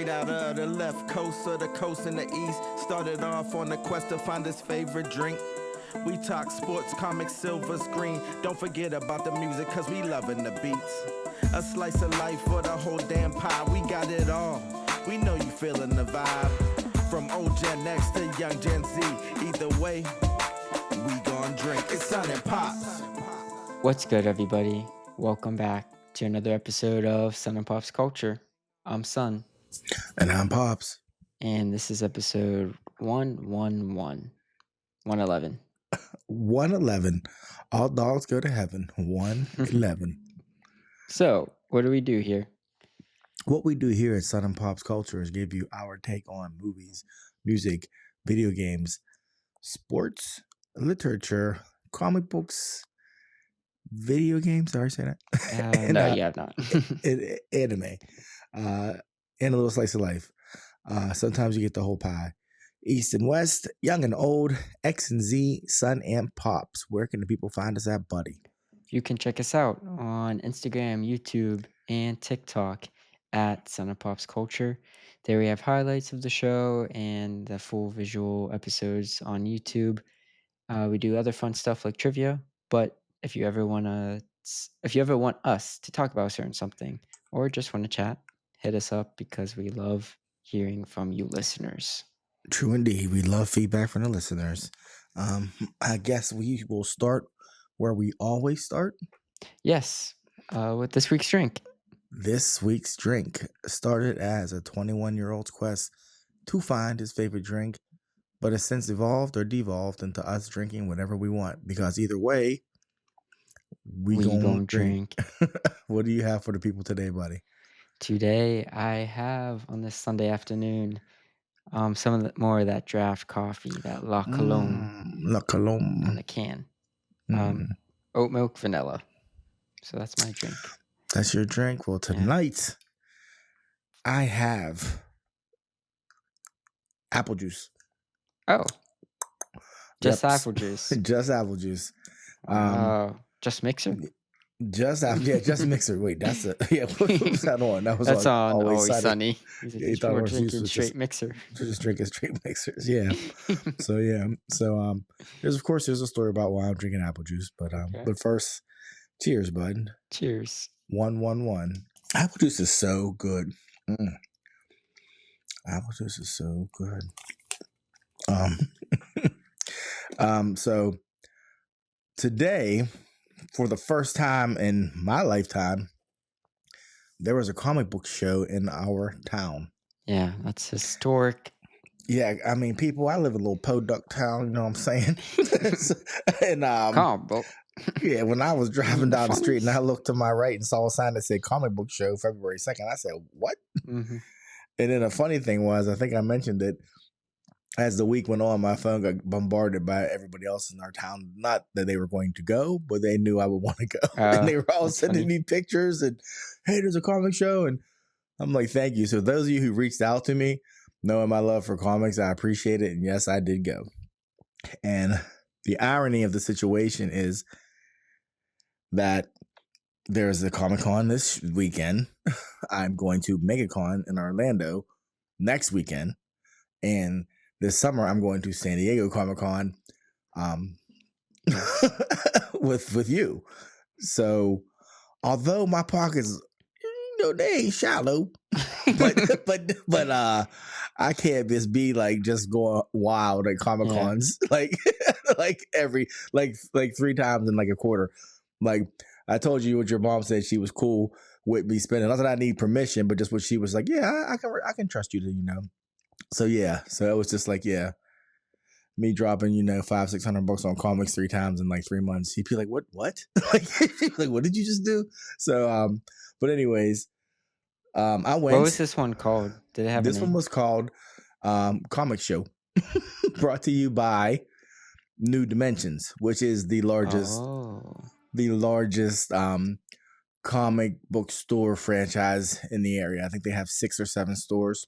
Straight out of the left coast of the coast in the east. Started off on the quest to find his favorite drink. We talk sports, comics, silver screen. Don't forget about the music, cause we loving the beats. A slice of life for the whole damn pie. We got it all. We know you feeling the vibe. From old Gen X to young Gen Z. Either way, we gon' drink. It's Sun and Pops. What's good, everybody? Welcome back to another episode of Sun and Pops Culture. I'm Sun. And I'm Pops. And this is episode 111. 111. All dogs go to heaven. 111. So, what do we do here? What we do here at Sun and Pops Culture is give you our take on movies, music, video games, sports, literature, comic books, video games. Sorry, say that. No, you have not. Anime. And a little slice of life. Sometimes you get the whole pie. East and West, young and old, X and Z, Sun and Pops. Where can the people find us at, buddy? You can check us out on Instagram, YouTube, and TikTok at Sun and Pops Culture. There we have highlights of the show and the full visual episodes on YouTube. We do other fun stuff like trivia, but if you ever want us to talk about a certain something or just want to chat, hit us up because we love hearing from you listeners. True indeed. We love feedback from the listeners. I guess we will start where we always start. Yes, with this week's drink. This week's drink started as a 21-year-old's quest to find his favorite drink, but has since evolved or devolved into us drinking whatever we want. Because either way, we gonna drink. What do you have for the people today, buddy? Today, I have on this Sunday afternoon some of more of that draft coffee, that La Colombe. La Colombe. On the can. Oat milk vanilla. So that's my drink. That's your drink? Well, tonight, I have apple juice. Oh. Just apple juice. Just apple juice. Just mixer? Just mixer. Wait, that's it. Yeah, what was that on? That's on Always Sunny. He thought we're drinking straight mixer. Just drinking straight mixers. Yeah. So there's a story about why I'm drinking apple juice, but first, cheers, bud. Cheers. 111. Apple juice is so good. Apple juice is so good. So today, for the first time in my lifetime, there was a comic book show in our town. Yeah, that's historic. Yeah, I mean, people, I live in a little podunk town, you know what I'm saying? And comic book. Yeah, when I was driving down the street and I looked to my right and saw a sign that said comic book show February 2nd, I said, what? Mm-hmm. And then the funny thing was, I think I mentioned it, as the week went on, my phone got bombarded by everybody else in our town. Not that they were going to go, but they knew I would want to go. And they were all sending me pictures and, hey, there's a comic show. And I'm like, thank you. So those of you who reached out to me, knowing my love for comics, I appreciate it. And yes, I did go. And the irony of the situation is that there's a Comic-Con this weekend. I'm going to MegaCon in Orlando next weekend. And this summer, I'm going to San Diego Comic-Con with you. So, although my pockets, they ain't shallow, but I can't just be just going wild at Comic-Cons like 3 times in a quarter. Like I told you what your mom said, she was cool with me spending. Not that I need permission, but just what she was like, yeah, I can trust you to, So so it was just me dropping, $500-600 on comics 3 times in 3 months. He'd be like, what? What did you just do? So, but anyways, I went. What was this one called? Did it have this one was called Comic Show, brought to you by New Dimensions, which is the largest comic book store franchise in the area. I think they have 6 or 7 stores.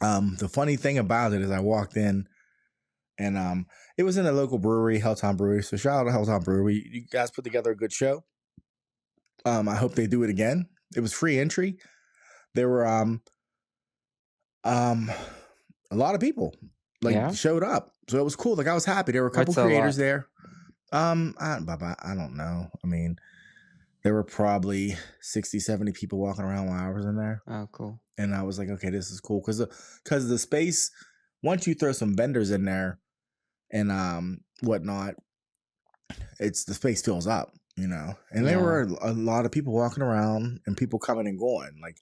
The funny thing about it is I walked in and it was in a local brewery, Helltown Brewery. So shout out to Helltown Brewery. You guys put together a good show. I hope they do it again. It was free entry. There were A lot of people showed up, so it was cool. Like I was happy. There were a couple creators there. I don't know. I mean, there were probably 60, 70 people walking around while I was in there. Oh, cool. And I was like, okay, this is cool. Because the space, once you throw some vendors in there and whatnot, the space fills up, And there were a lot of people walking around and people coming and going. Like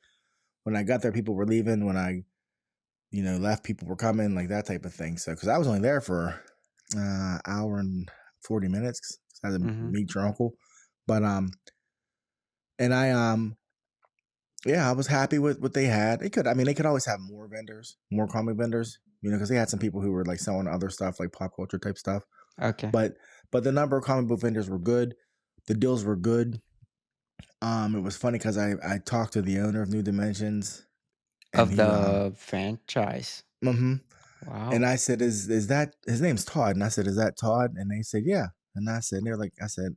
when I got there, people were leaving. When I, left, people were coming, like that type of thing. So, because I was only there for hour and 40 minutes, 'cause I had to meet your uncle. But and I was happy with what they had. They could always have more comic vendors, because they had some people who were like selling other stuff, like pop culture type stuff. Okay. But the number of comic book vendors were good. The deals were good. It was funny because I talked to the owner of New Dimensions of the franchise. Mm-hmm. Wow. And I said, is that his name's Todd? And I said, is that Todd? And they said, yeah. And I said, I said,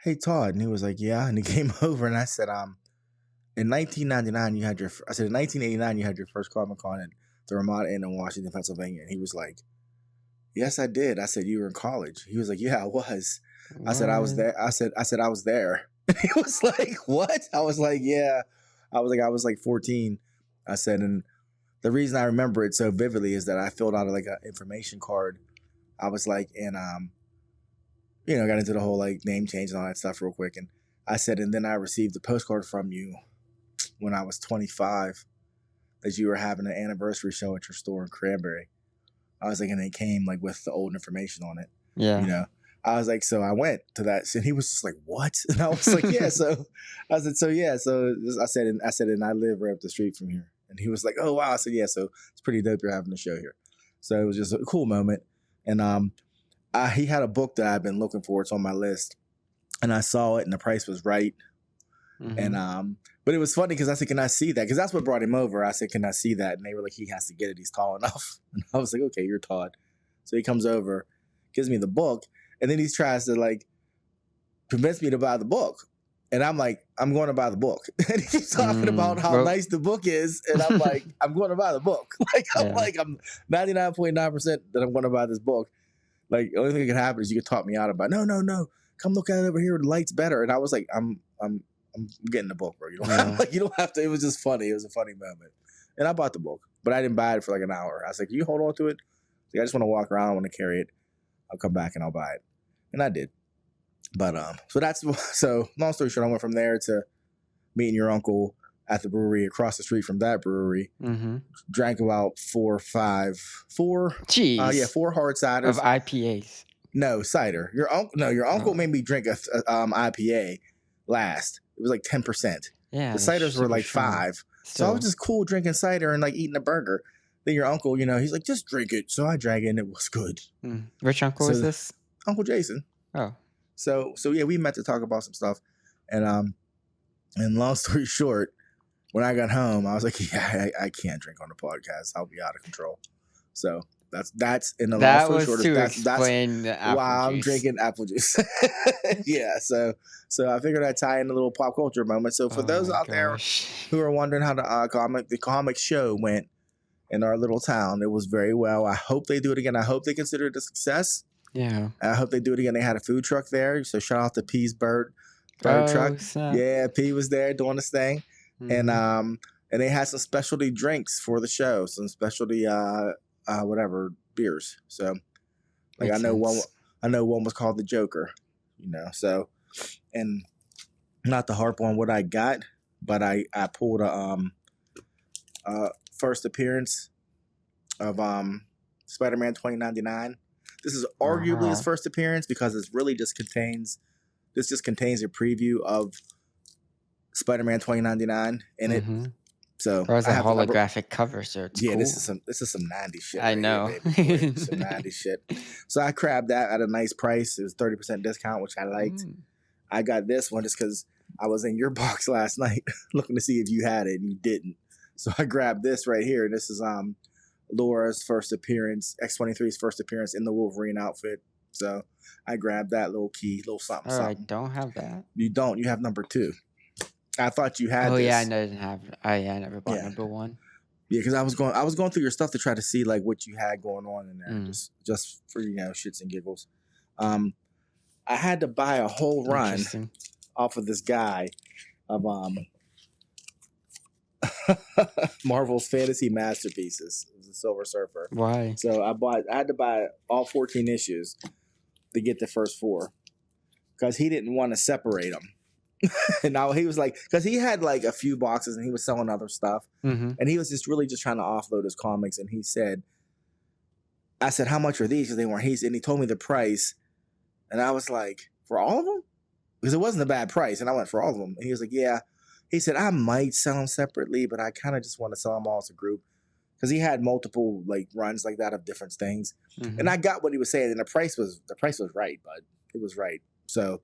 hey Todd, and he was like, yeah. And he came over and I said, in 1999 you had in 1989 you had your first Comic-Con at the Ramada Inn in Washington, Pennsylvania. And he was like, yes, I did. I said, you were in college? He was like, yeah, I was. What? I said, I was there. I said, I was there. He was like, what? I was like, yeah. I was like 14. I said, and the reason I remember it so vividly is that I filled out like an information card. I was like, and got into the whole like name change and all that stuff real quick. And I said, and then I received a postcard from you when I was 25 that you were having an anniversary show at your store in Cranberry. I was like, and it came like with the old information on it. Yeah. I was like, so I went to that, and he was just like, what? And I was like, yeah. So I said, so yeah. So I said, and I live right up the street from here. And he was like, oh wow. I said, yeah. So it's pretty dope you're having a show here. So it was just a cool moment. And he had a book that I've been looking for. It's on my list, and I saw it, and the price was right. Mm-hmm. And but it was funny because I said, can I see that? Because that's what brought him over. I said, can I see that? And they were like, he has to get it. He's tall enough. And I was like, okay, you're Todd. So he comes over, gives me the book, and then he tries to like convince me to buy the book. And I'm like, I'm going to buy the book. And he keeps talking about how nice the book is. And I'm like, I'm going to buy the book. I'm 99.9% that I'm going to buy this book. Like, the only thing that can happen is you could talk me out about, no. Come look at it over here. The light's better. And I was like, I'm getting the book, bro. You don't have to. It was just funny. It was a funny moment. And I bought the book, but I didn't buy it for like an hour. I was like, can you hold on to it? Like, I just want to walk around. I want to carry it. I'll come back and I'll buy it. And I did. But so long story short, I went from there to meeting your uncle at the brewery across the street from that brewery. Mm-hmm. Drank about 4 hard ciders of IPAs. No, cider. Your uncle made me drink a IPA last. It was like 10%. Yeah, the ciders were like 5. Still. So I was just cool drinking cider and like eating a burger. Then your uncle, he's like, just drink it. So I drank it and it was good. Which uncle is this? Uncle Jason. Oh. So yeah, we met to talk about some stuff. And long story short, when I got home, I was like, yeah, I can't drink on the podcast. I'll be out of control. So that's in the long story short. That's why I'm drinking apple juice. Yeah. So I figured I'd tie in a little pop culture moment. So for those out there who are wondering how the comic show went in our little town, it was very well. I hope they do it again. I hope they consider it a success. Yeah. I hope they do it again. They had a food truck there. So shout out to P's Bird Truck. Snap. Yeah, P was there doing his thing. Mm-hmm. And they had some specialty drinks for the show, some specialty whatever beers. So like I know one was called the Joker, So, and not to harp on what I got, but I pulled a first appearance of Spider-Man 2099. This is arguably his first appearance because it really just contains a preview of Spider-Man 2099 in it. So or as a holographic cover, so it's cool. This is some 90s shit. I know. Here, some 90s shit. So I grabbed that at a nice price. It was 30% discount, which I liked. I got this one just because I was in your box last night looking to see if you had it and you didn't. So I grabbed this right here. This is Laura's first appearance, X-23's first appearance in the Wolverine outfit. So I grabbed that little key, little something. I don't have that. You don't. You have number 2. I thought you had this. Yeah, I didn't have. I never bought number 1. Yeah, because I was going through your stuff to try to see like what you had going on in there, just for shits and giggles. I had to buy a whole run off of this guy of Marvel's Fantasy Masterpieces. It was a Silver Surfer. Why? So I had to buy all 14 issues to get the first 4 because he didn't want to separate them. And now he was like, because he had like a few boxes and he was selling other stuff, and he was just really just trying to offload his comics. And he said, I said, how much are these? Because they weren't his, and he told me the price, and I was like, for all of them? Because it wasn't a bad price, and I went for all of them. And he was like, yeah. He said, I might sell them separately, but I kind of just want to sell them all as a group. Because he had multiple like runs like that of different things. And I got what he was saying, and the price was right, but it was right. So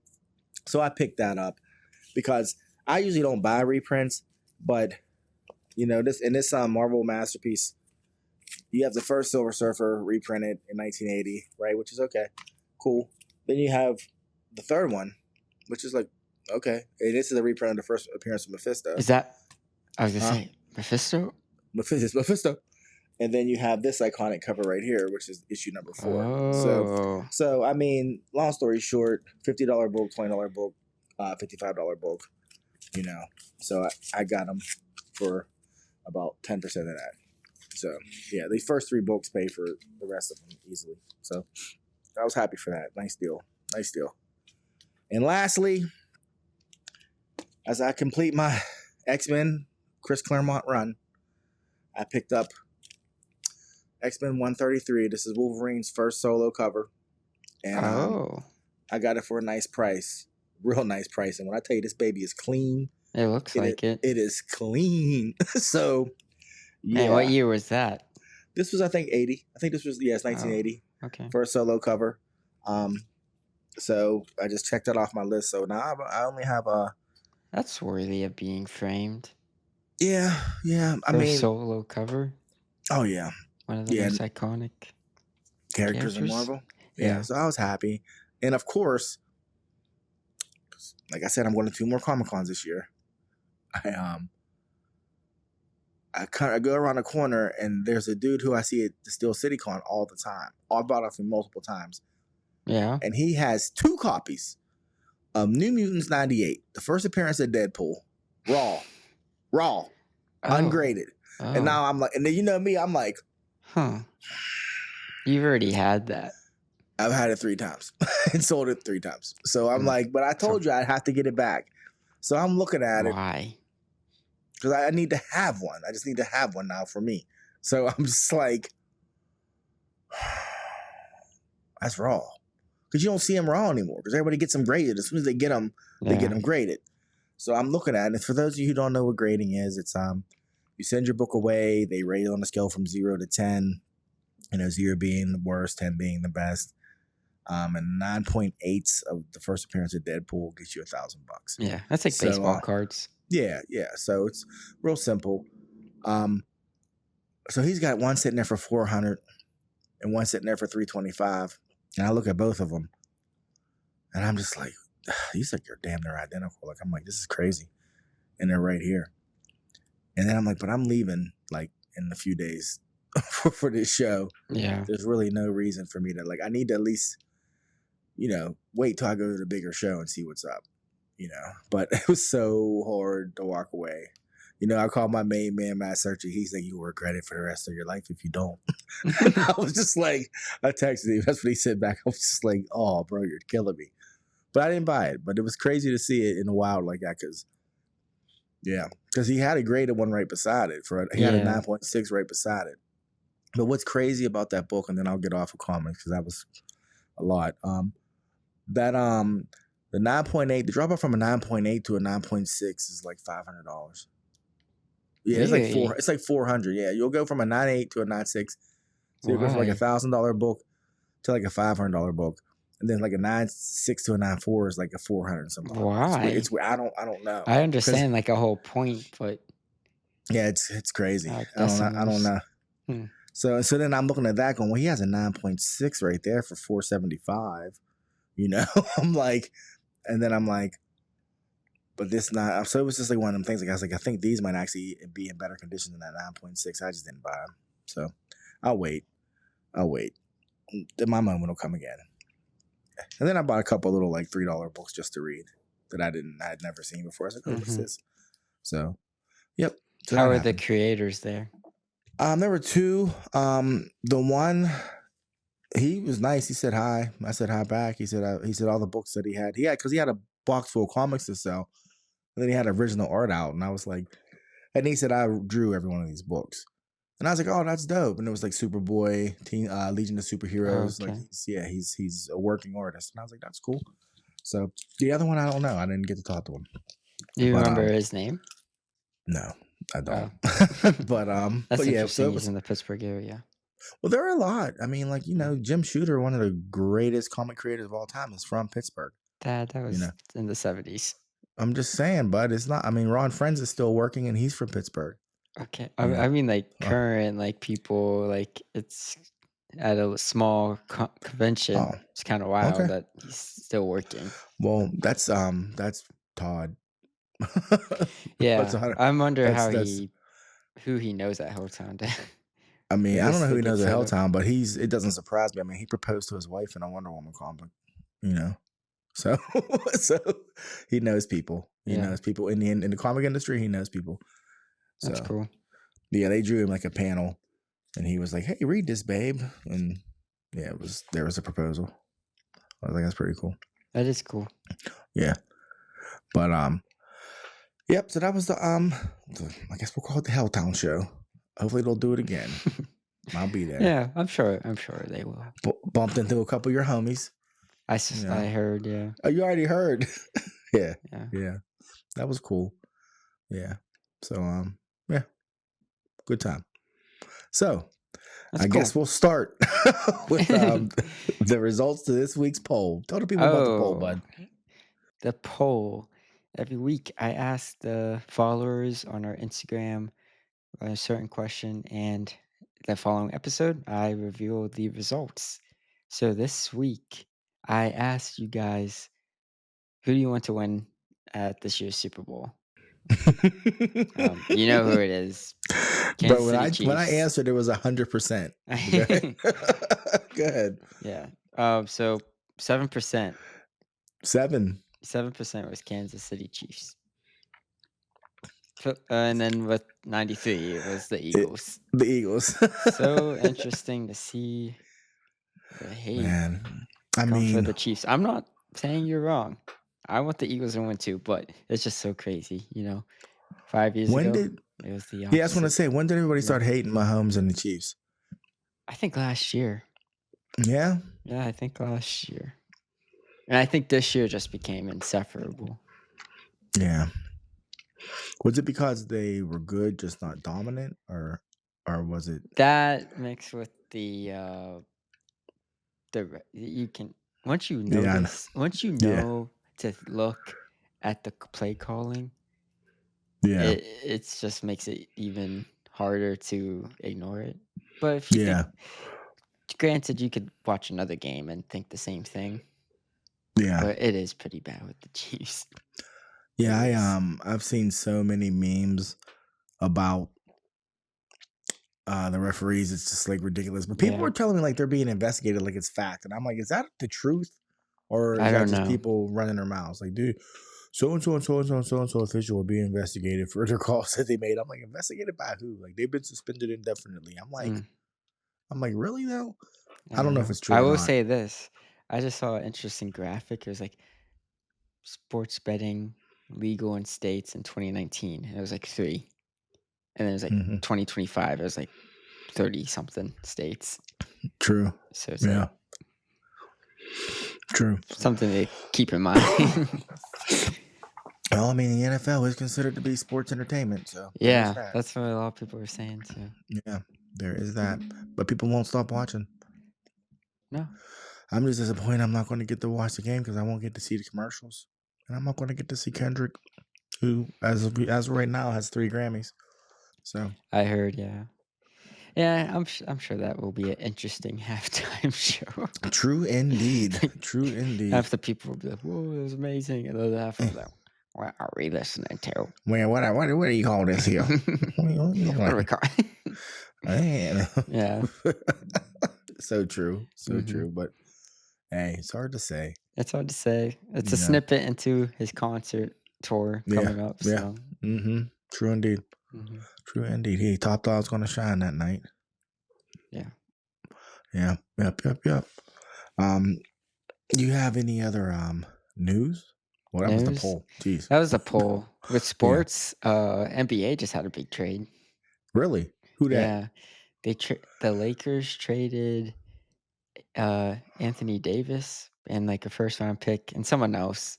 I picked that up because I usually don't buy reprints, but this Marvel Masterpiece, you have the first Silver Surfer reprinted in 1980, right? Which is okay, cool. Then you have the third one, which is like, okay. And this is a reprint of the first appearance of Mephisto. Is that, I was going to say, Mephisto? Mephisto. And then you have this iconic cover right here, which is issue number 4. Oh. So I mean, long story short, $50 book, $20 book, $55 book, So I got them for about 10% of that. So yeah, these first 3 books pay for the rest of them easily. So I was happy for that. Nice deal. And lastly, as I complete my X-Men Chris Claremont run, I picked up X-Men 133. This is Wolverine's first solo cover. And I got it for a nice price. Real nice price. And when I tell you this baby is clean. It looks like it. It is clean. So, yeah. And what year was that? This was, I think, 80. I think this was, it's 1980. Okay. First solo cover. So I just checked that off my list. So now I only have a... That's worthy of being framed. Yeah. I mean... solo cover. Oh, yeah. One of the most iconic characters in Marvel. Yeah, so I was happy. And of course, like I said, I'm going to 2 more Comic-Cons this year. I go around the corner and there's a dude who I see at the Steel City Con all the time. I've bought off him multiple times. Yeah. And he has 2 copies of New Mutants 98, the first appearance of Deadpool, raw, ungraded. Oh. And now I'm like, and then you know me, I'm like, huh. You've already had that. I've had it 3 times and sold it 3 times. So I'm like, but I told you I'd have to get it back. So I'm looking at it. Why? Because I need to have one. I just need to have one now for me. So I'm just like, that's raw. Because you don't see them raw anymore. Because everybody gets them graded. As soon as they get them, they get them graded. So I'm looking at it. And for those of you who don't know what grading is, it's you send your book away. They rate it on a scale from 0 to 10. 0 being the worst, 10 being the best. And 9.8 of the first appearance of Deadpool gets you $1,000. Yeah, that's like baseball cards. Yeah. So it's real simple. So he's got one sitting there for $400 and one sitting there for $325. And I look at both of them, and I'm just like, these are damn near identical. Like I'm like, this is crazy, and they're right here. And then I'm like, but I'm leaving like in a few days for this show. Yeah, there's really no reason for me to I need to at least, wait till I go to the bigger show and see what's up. But it was so hard to walk away. I called my main man, Matt Searchy. He's like, you will regret it for the rest of your life if you don't. And I was just like, I texted him. That's what he said back. I was just like, oh, bro, you're killing me. But I didn't buy it. But it was crazy to see it in the wild like that because he had a graded one right beside it. He had a 9.6 right beside it. But what's crazy about that book, and then I'll get off of comics because that was a lot. The 9.8, the drop off from a 9.8 to a 9.6 is like $500. Yeah, really? It's like 400. Yeah, you'll go from a 9.8 to a 9.6. So you go from like $1,000 book to like a $500 book, and then like a 9.6 to a 9.4 is like a 400 something. Why? It's I don't know. I understand like a whole point, but yeah, it's crazy. I don't know. So then I'm looking at that going, well, he has a 9.6 right there for $475. I'm like, and then I'm like, But this not. So it was just like one of them things. Like I was like, I think these might actually be in better condition than that 9.6. I just didn't buy them. So I'll wait. My moment will come again. And then I bought a couple little like $3 books just to read that I had never seen before. I was like, oh, what's this? So, yep. So how are the creators there? There were two. The one, he was nice. He said hi. I said hi back. He said all the books that he had because he had a box full of comics to sell. And then he had original art out, and I was like, and he said I drew every one of these books. And I was like, oh, that's dope. And it was like Superboy, Legion of Superheroes. Okay. Like, he's a working artist. And I was like, that's cool. So the other one, I don't know. I didn't get to talk to him. Do you remember his name? No, I don't. Oh. but that's yeah, interesting. He's in the Pittsburgh area. Well, there are a lot. I mean, like, Jim Shooter, one of the greatest comic creators of all time, is from Pittsburgh. That was in the 70s. I'm just saying, bud. It's not. I mean, Ron Friends is still working, and he's from Pittsburgh. Okay. I mean, like, current, like, people, like, it's at a small convention. It's kind of wild that he's still working. Well, that's Todd. Yeah. I wonder who he knows at Helltown. I mean, I don't know who he knows at Helltown, but it doesn't surprise me. I mean, he proposed to his wife in a Wonder Woman comic, So he knows people. He knows people in the comic industry. He knows people. So, that's cool. Yeah, they drew him like a panel, and he was like, "Hey, read this, babe." And yeah, there was a proposal. I was like, "That's pretty cool." That is cool. Yeah, but yep. So that was I guess we'll call it the Helltown show. Hopefully, they'll do it again. I'll be there. Yeah, I'm sure they will. Bumped into a couple of your homies. I heard, yeah. Oh, you already heard? Yeah. That was cool. Yeah. So, yeah. Good time. So, I guess we'll start with the results to this week's poll. Tell the people about the poll, bud. The poll. Every week, I ask the followers on our Instagram a certain question, and the following episode, I reveal the results. So this week, I asked you guys, who do you want to win at this year's Super Bowl? You know who it is. But when I answered, it was 100%. Okay? Go ahead. Yeah. So 7%. 7% was Kansas City Chiefs. And then with 93, it was the Eagles. The Eagles. So interesting to see the hate. Man, I for mean, the Chiefs. I'm not saying you're wrong. I want the Eagles to win too, but it's just so crazy, 5 years ago, it was the opposite. Yeah, I just want to say, when did everybody start hating Mahomes and the Chiefs? I think last year. Yeah? Yeah, I think last year. And I think this year just became insufferable. Yeah. Was it because they were good, just not dominant, or was it that mixed with the you can once you know to look at the play calling, it just makes it even harder to ignore it. But if you think, granted, you could watch another game and think the same thing. Yeah, but it is pretty bad with the Chiefs. Yeah, I've seen so many memes about the referees. It's just like ridiculous. But people were telling me like they're being investigated like it's fact. And I'm like, is that the truth? Or is that just people running their mouths? Like, dude, so-and-so and so-and-so and so-and-so official will be investigated for their calls that they made. I'm like, investigated by who? Like, they've been suspended indefinitely. I'm like, really though? I don't know if it's true. I will say this. I just saw an interesting graphic. It was like sports betting legal in states in 2019. It was like 3. And then it was like 2025. It was like 30 something states. True. So it's like, true. Something to keep in mind. Well, I mean, the NFL is considered to be sports entertainment, so yeah, that's what a lot of people are saying too. Yeah, there is that, but people won't stop watching. No, I'm just disappointed. I'm not going to get to watch the game because I won't get to see the commercials, and I'm not going to get to see Kendrick, who, as of right now, has 3 Grammys. So I heard, yeah. I'm sure that will be an interesting halftime show. True indeed. True indeed. Half the people will be like, "Whoa, it was amazing," and the other half will be like, What are we listening to? Man, what do you call this here? What do we call it? Man. Yeah. So true. So true. But hey, it's hard to say. It's hard to say. It's a snippet into his concert tour coming up. So. True indeed. True indeed. He Top Dog's gonna shine that night. Yeah. Yeah. Yep. Do you have any other news? Well, that was the poll. Jeez. That was the poll. With sports, NBA just had a big trade. Really? Who that? Yeah. The Lakers traded Anthony Davis and like a first round pick and someone else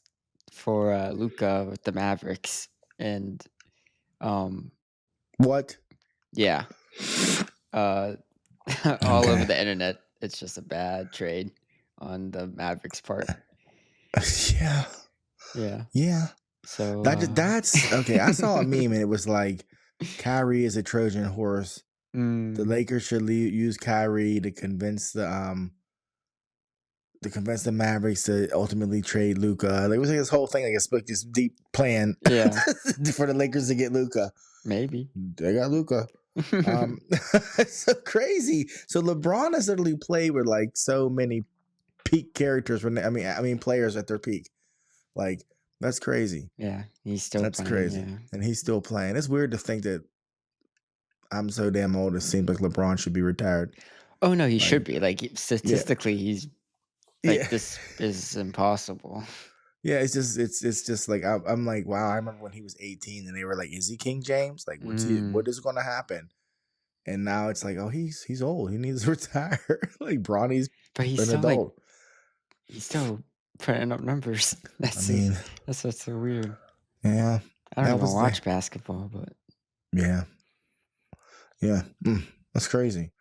for Luka with the Mavericks. And what? Yeah. All over the internet. It's just a bad trade on the Mavericks part. Yeah. So that's okay. I saw a meme and it was like, Kyrie is a Trojan horse. The Lakers should use Kyrie to convince the Mavericks to ultimately trade Luka. Like, it was like this whole thing, like this deep plan, for the Lakers to get Luka. Maybe they got Luka. It's so crazy. So LeBron has literally played with like so many peak characters. I mean players at their peak. Like, that's crazy. Yeah, he's still. That's playing, crazy, and he's still playing. It's weird to think that I'm so damn old. It seems like LeBron should be retired. Oh no, he should be. Like, statistically, he's like, this is impossible. Yeah, it's just like I'm like, wow. I remember when he was 18 and they were like, is he King James? Like, what is going to happen? And now it's like, oh, he's old. He needs to retire. Like, Bronny's but he's an still adult. like, he's still putting up numbers. That's what's so weird. Yeah, I don't even watch basketball, but yeah, that's crazy.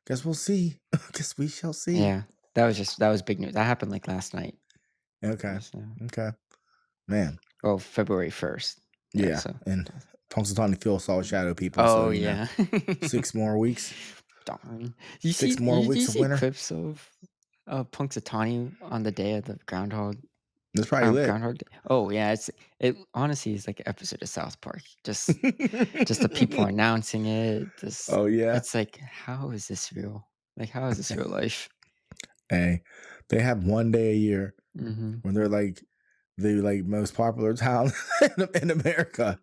Guess we'll see. Guess we shall see. Yeah, that was big news. That happened like last night. Okay. Man. Oh, February 1st. Yeah. And Punxsutawney Phil saw shadow people. Oh, so, yeah. 6 more weeks. Darn. 6 more weeks of winter. Clips of Punxsutawney on the day of the Groundhog. That's probably lit. Groundhog Day. Oh yeah, it honestly is like an episode of South Park. Just the people announcing it. Oh yeah. It's like, how is this real? Like, how is this real life? Hey, they have one day a year when they're like the most popular town in America.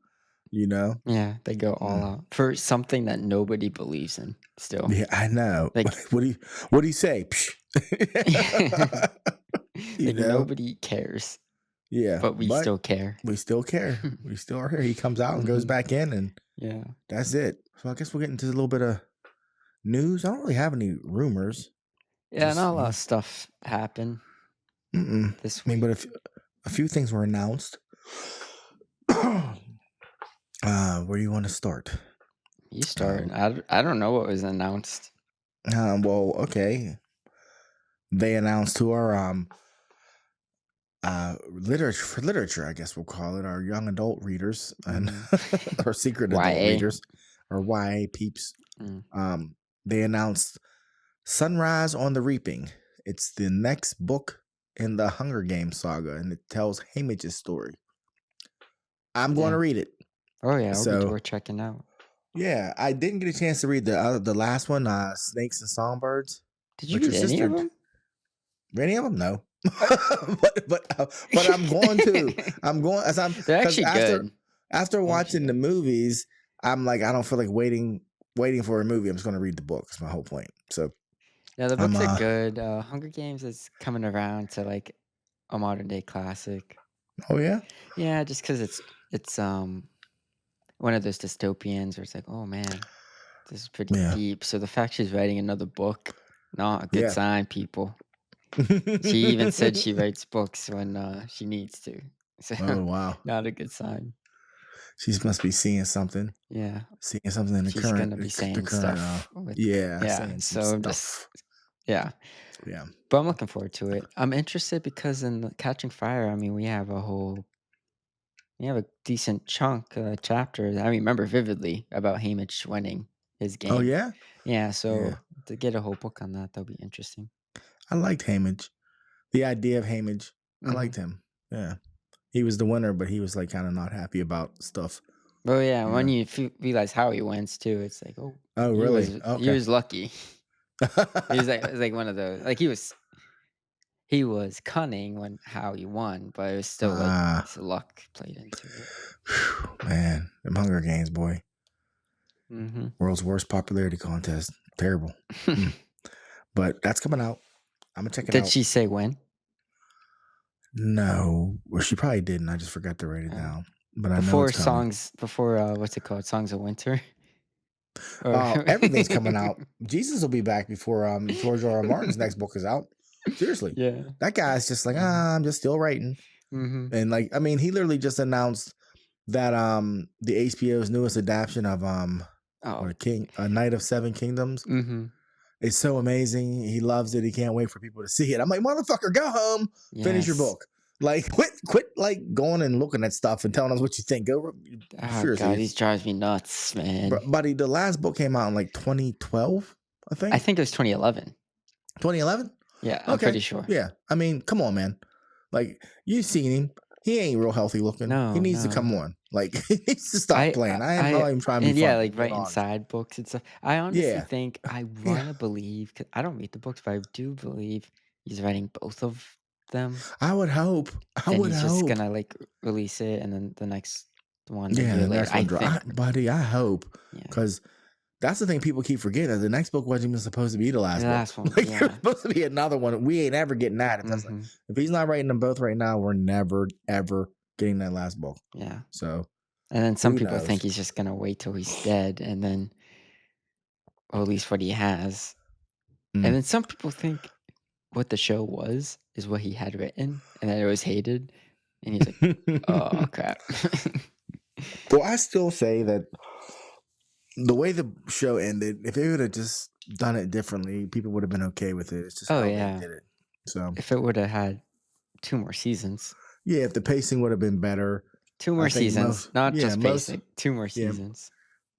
You know? Yeah, they go all out for something that nobody believes in. Still. Yeah, I know. Like, what do you say? Like, nobody cares. Yeah, but we still care. We still care. We still are here. He comes out and goes back in, and that's it. So I guess we'll get into a little bit of news. I don't really have any rumors. Yeah, not a lot of stuff happened this week. But a few things were announced. Where do you want to start? You start. I don't know what was announced. Well, okay. They announced to our literature, I guess we'll call it, our young adult readers and our secret adult readers, or YA peeps. They announced Sunrise on the Reaping. It's the next book in the Hunger Games saga, and it tells Haymitch's story. I'm going to read it. Oh yeah, so we're checking out. Yeah, I didn't get a chance to read the last one, Snakes and Songbirds. Did you read any of them? Any of them? No. but I'm going to. They're actually good. After watching the movies, I'm like, I don't feel like waiting for a movie. I'm just going to read the book. That's my whole point. So yeah, the books are good. Hunger Games is coming around to like a modern day classic. Oh yeah. Yeah, just because it's one of those dystopians where it's like, oh man, this is pretty deep. So the fact she's writing another book, not a good sign, people. She even said she writes books when she needs to. So, oh wow, not a good sign. She must be seeing something. Yeah, seeing something in the She's current. gonna be saying stuff. So just yeah. But I'm looking forward to it. I'm interested because in Catching Fire, I mean, we have a decent chunk chapter. I remember vividly about Haymitch winning his game. Oh yeah, yeah. So to get a whole book on that'll be interesting. I liked Haymitch. The idea of Haymitch, I liked him. Yeah, He was the winner, but he was like kind of not happy about stuff. Oh yeah, You when know? you realize how he wins too, it's like, oh, Oh, really? he Okay. was lucky. He was like one of those, like he was cunning when how he won, but it was still like his luck played into it. Man, them Hunger Games, boy. Mm-hmm. World's worst popularity contest. Terrible. But that's coming out. I'm gonna check it out. Did she say when? No, well, she probably didn't. I just forgot to write it down. But I know it's coming. Before what's it called? Songs of Winter. Everything's coming out. Jesus will be back before George R. R. Martin's next book is out. Seriously, yeah. That guy's just like, I'm just still writing. Mm-hmm. And like, I mean, he literally just announced that the HBO's newest adaptation of A Night of Seven Kingdoms. Mm-hmm. It's so amazing. He loves it. He can't wait for people to see it. I'm like, motherfucker, go home, finish your book. Like, quit, like going and looking at stuff and telling us what you think. Go. Oh God, he drives me nuts, man. Buddy, the last book came out in like 2012, I think. I think it was 2011. 2011? Yeah, I'm pretty sure. Yeah, I mean, come on, man. Like, you've seen him. He ain't real healthy looking. No, he needs to come on. Like, he needs to stop playing. I am not even trying to be funny. Like writing side books and stuff. I honestly think I want to believe, because I don't read the books, but I do believe he's writing both of them. I would hope. He's just gonna like release it, and then the next one. Yeah, the next one. Buddy, I hope, because that's the thing people keep forgetting. The next book wasn't even supposed to be the last book. One. Like, there's supposed to be another one. We ain't ever getting that. Mm-hmm. If he's not writing them both right now, we're never ever getting that last book. Yeah. So, and then some people think he's just gonna wait till he's dead, and then, or at least what he has. And then some people think what the show was is what he had written, and that it was hated. And he's like, "Oh crap." Well, I still say that the way the show ended, if they would have just done it differently, people would have been okay with it. It's just how they did it. So if it would have had 2 more seasons. Yeah, if the pacing would have been better. 2 more seasons, not just pacing. 2 more seasons.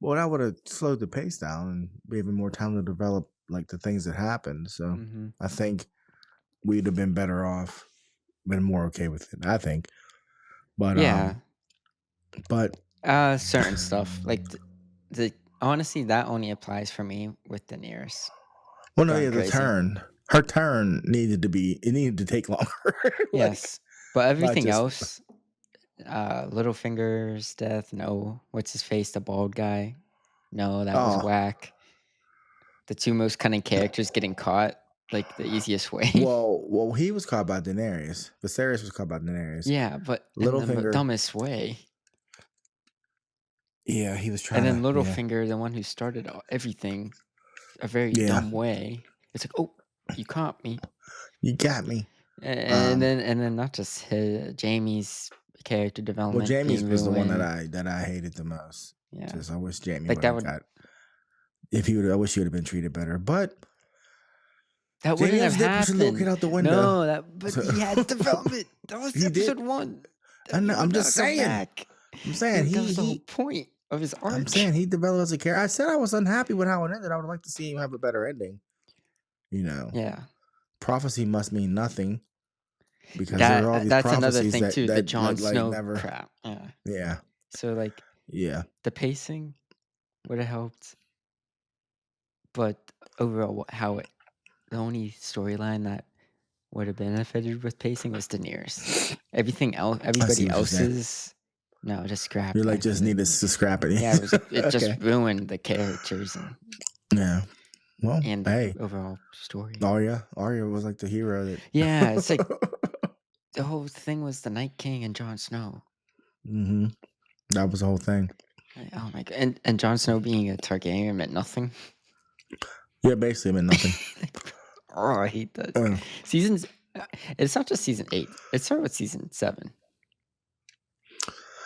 Well, that would have slowed the pace down and given more time to develop like the things that happened. So I think we'd have been better off, been more okay with it. I think, but certain stuff like the honestly that only applies for me with Daenerys. Well, no, her turn needed to take longer. Yes, but everything else. Littlefinger's death, no. What's his face, the bald guy? No, that was whack. The 2 most cunning characters getting caught, like the easiest way. Well, he was caught by Daenerys. Viserys was caught by Daenerys. Yeah, but Littlefinger, in the dumbest way. Yeah, he was trying. And then Littlefinger, the one who started everything, a very dumb way. It's like, oh, you caught me. You got me. And then not just Jaime's character development. Well, Jaime's was the one that I hated the most. Yeah, just I wish Jaime would have got. If he would, I wish he would have been treated better. But that wouldn't have happened. Looking out the window. No, but he had development. That was episode 1. I know. I'm just saying. I'm saying that was the whole point of his arc. I'm saying he developed as a character. I said I was unhappy with how it ended. I would like to see him have a better ending. You know. Yeah. Prophecy must mean nothing. Because there are all these that's another thing that, too. That, the Jon Snow never, crap. Yeah. Yeah. So like. Yeah. The pacing would have helped, but overall, the only storyline that would have benefited with pacing was Daenerys. Everything else, everybody else's, no, just scrap. You're like just needed to scrap it. Yeah, it just ruined the characters yeah. Well, and the overall story. Arya was like the hero that. Yeah, it's like the whole thing was the Night King and Jon Snow. Mm-hmm. That was the whole thing. Oh my god! And Jon Snow being a Targaryen meant nothing. Yeah, basically meant nothing. I hate that. Seasons. It's not just season 8. It started with season 7.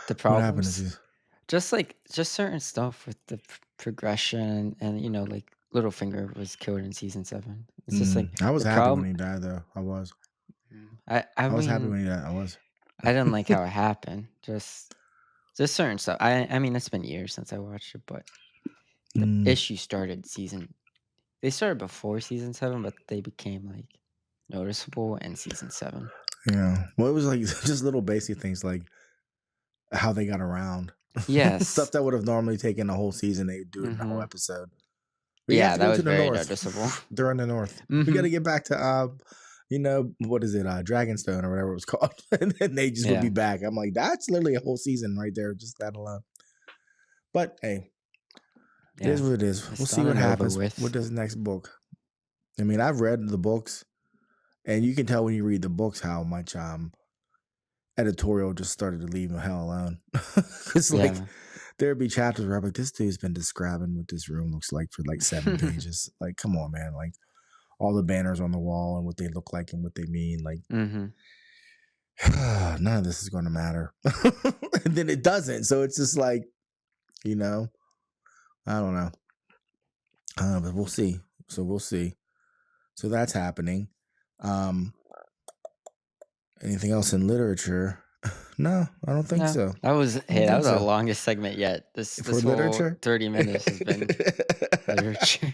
The problems. What happened just certain stuff with the progression, and like Littlefinger was killed in season 7. It's just like I was happy when he died, though. I was. I was happy when he died. I was. I didn't like how it happened. Just certain stuff. I mean, it's been years since I watched it, but the issue started They started before season 7, but they became like noticeable in season 7. Yeah. Well, it was like just little basic things like how they got around. Yes. Stuff that would have normally taken a whole season, they do it in a whole episode. We have Yeah, to that go was to the very north. noticeable. They're in the north. We got to get back to what is it, Dragonstone or whatever it was called. And then they just would be back. I'm like, that's literally a whole season right there, just that alone. But hey, it is what it is. We'll see what happens with this next book. I mean, I've read the books, and you can tell when you read the books how much editorial just started to leave the hell alone. It's like there'd be chapters where I'm like, this dude's been describing what this room looks like for like 7 pages. Like, come on, man. Like all the banners on the wall and what they look like and what they mean. Like, none of this is going to matter. And then it doesn't. So it's just like, I don't know. But we'll see. So we'll see. So that's happening. Anything else in literature? No, I don't think so. That was the longest segment yet. This For whole literature? 30 minutes has been literature.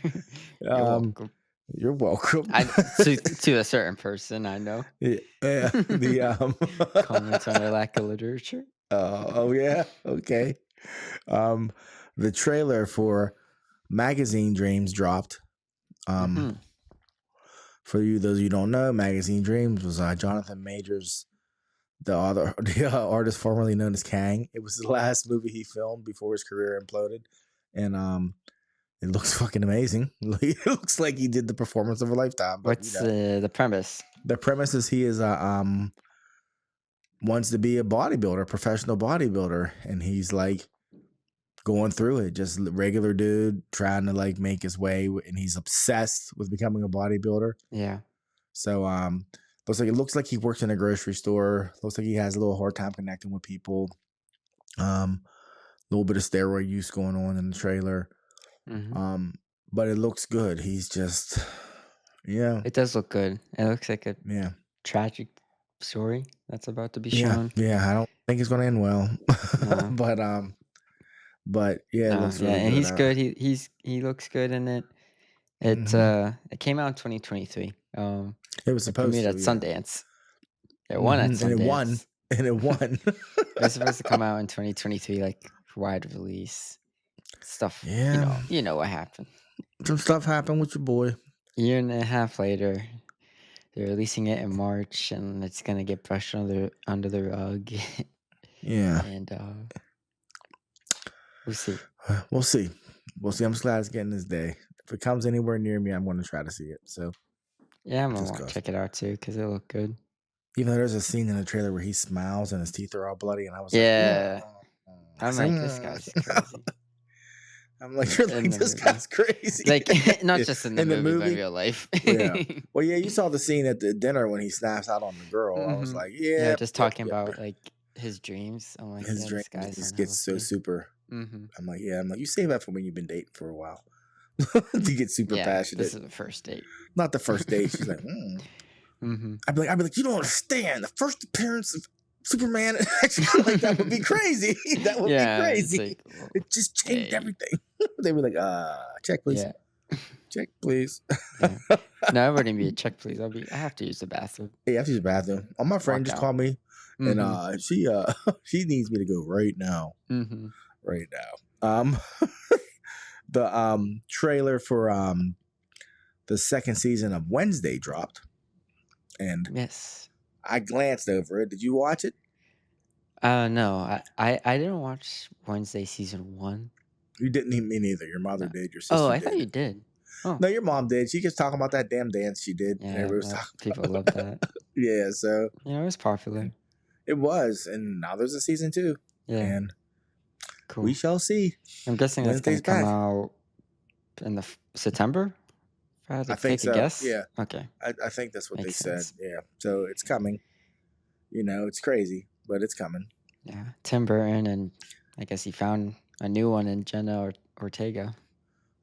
You're welcome. You're welcome. To a certain person, I know. Yeah. The comments on our lack of literature. Oh yeah. Okay. The trailer for Magazine Dreams dropped. For those of you who don't know, Magazine Dreams was Johnathan Major's, the artist formerly known as Kang. It was the last movie he filmed before his career imploded, and it looks fucking amazing. It looks like he did the performance of a lifetime. But, what's the premise? The premise is he is wants to be a bodybuilder, professional bodybuilder, and he's like going through it, just regular dude trying to like make his way, and he's obsessed with becoming a bodybuilder. Yeah. So looks like he works in a grocery store. Looks like he has a little hard time connecting with people. Little bit of steroid use going on in the trailer. But it looks good. He's just it does look good. It looks like a tragic story that's about to be shown. Yeah, I don't think it's gonna end well. No. But yeah, it looks really good. And he's good. He looks good in it. It came out in 2023. It was supposed to at Sundance. It won at Sundance. And it won. It was supposed to come out in 2023, like wide release stuff. Yeah, you know what happened. Some stuff happened with your boy. A year and a half later, they're releasing it in March, and it's gonna get brushed under the rug. Yeah, and we'll see. We'll see. I'm just glad it's getting this day. If it comes anywhere near me, I'm going to try to see it. So yeah, I'm gonna check it out too because it looked good. Even though there's a scene in the trailer where he smiles and his teeth are all bloody, and I was I'm like, this guy's crazy. I'm like, you're like, this guy's crazy. Like, not just in the movie, but in real life. Yeah. Well, yeah, you saw the scene at the dinner when he snaps out on the girl. I was like, just talking about like his dreams. I'm like, his dreams just gets so super. I'm like, you save that for when you've been dating for a while. To get super passionate. This is the first date. Not the first date. She's like, I'd be like, you don't understand. The first appearance of Superman, like that would be crazy. That would be crazy. Like, it just changed everything. They were like, check please. Yeah. Check please. No, I wouldn't be a check please. I have to use the bathroom. Yeah, I have to use the bathroom. My friend just called me, and she needs me to go right now. Right now. The trailer for the second season of Wednesday dropped, and yes, I glanced over it. Did you watch it? No, I didn't watch Wednesday season 1. You didn't. Me neither. Your mother did. Your sister. Oh, I did. thought you did. Oh. No, your mom did. She keeps talking about that damn dance she did. Yeah, people love that. Yeah, so it was popular. It was, and now there's a season 2. Yeah, and cool. We shall see. I'm guessing that's going to come out in the September. If I had to take a guess. Yeah. Okay. I think that's what they said. Yeah. So it's coming. It's crazy, but it's coming. Yeah. Tim Burton, and I guess he found a new one in Jenna Ortega.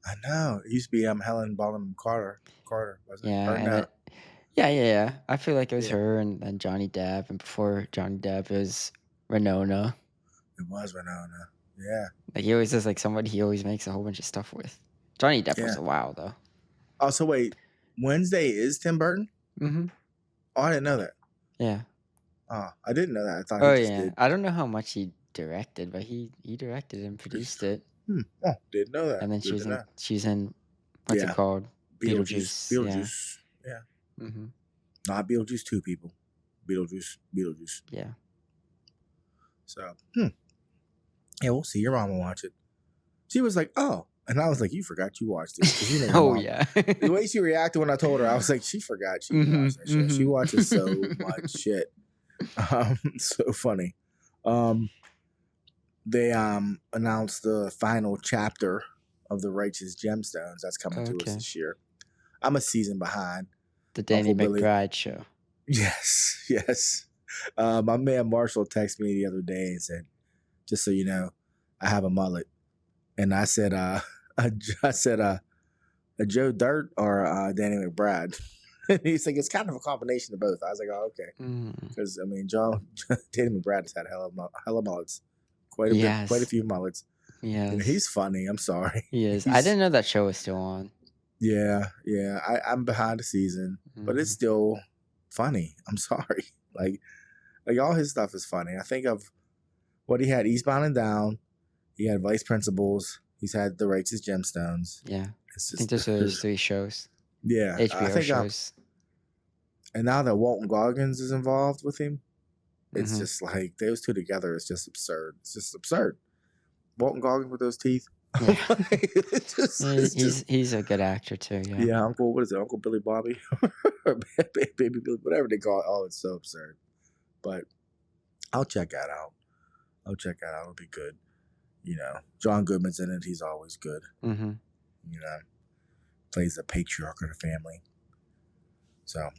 I know. It used to be Helen Bonham Carter, wasn't it? Yeah. Yeah. I feel like it was her and Johnny Depp, and before Johnny Depp it was Winona. It was Winona. Yeah. Like he always is like somebody he always makes a whole bunch of stuff with. Johnny Depp was a while though. Oh, so wait, Wednesday is Tim Burton? Mm-hmm. Oh, I didn't know that. Yeah. Oh, I didn't know that. I thought he Oh just yeah, did. I don't know how much he directed, but he directed and produced it. Oh, didn't know that. And then Good to know. she's in what's it Yeah. called? Beetlejuice. Beetlejuice. Yeah. Mm-hmm. Not Beetlejuice 2 people. Beetlejuice. Yeah. So, yeah, we'll see. Your mom will watch it. She was like, oh. And I was like, you forgot you watched this. Because you know your Oh mom. yeah. The way she reacted when I told her, I was like, she forgot she watched that shit. She watches so much shit. So funny. They announced the final chapter of the Righteous Gemstones that's coming to us this year. I'm a season behind. The Danny McBride show. Yes. My man Marshall texted me the other day and said, just so you know, I have a mullet. And I said, a Joe Dirt or Danny McBride. And he's like, it's kind of a combination of both. I was like, oh, okay. Because, I mean, Danny McBride has had hella mullets. Quite a few mullets. Yes. And he's funny. I'm sorry. He is. I didn't know that show was still on. Yeah. I'm behind the season, but it's still funny. I'm sorry. Like all his stuff is funny. I think of what he had Eastbound and Down. He had Vice Principals. He's had The Righteous Gemstones. Yeah. I think there's 3 shows. Yeah. HBO shows. And now that Walton Goggins is involved with him, it's just like those two together is just absurd. It's just absurd. Walton Goggins with those teeth. Yeah. He's a good actor too. Yeah. Yeah. What is it? Uncle Billy Bobby? Or Baby Billy, whatever they call it. Oh, it's so absurd. But I'll check that out. It'll be good. You know, John Goodman's in it. He's always good. Mm-hmm. You know, plays the patriarch of the family. So,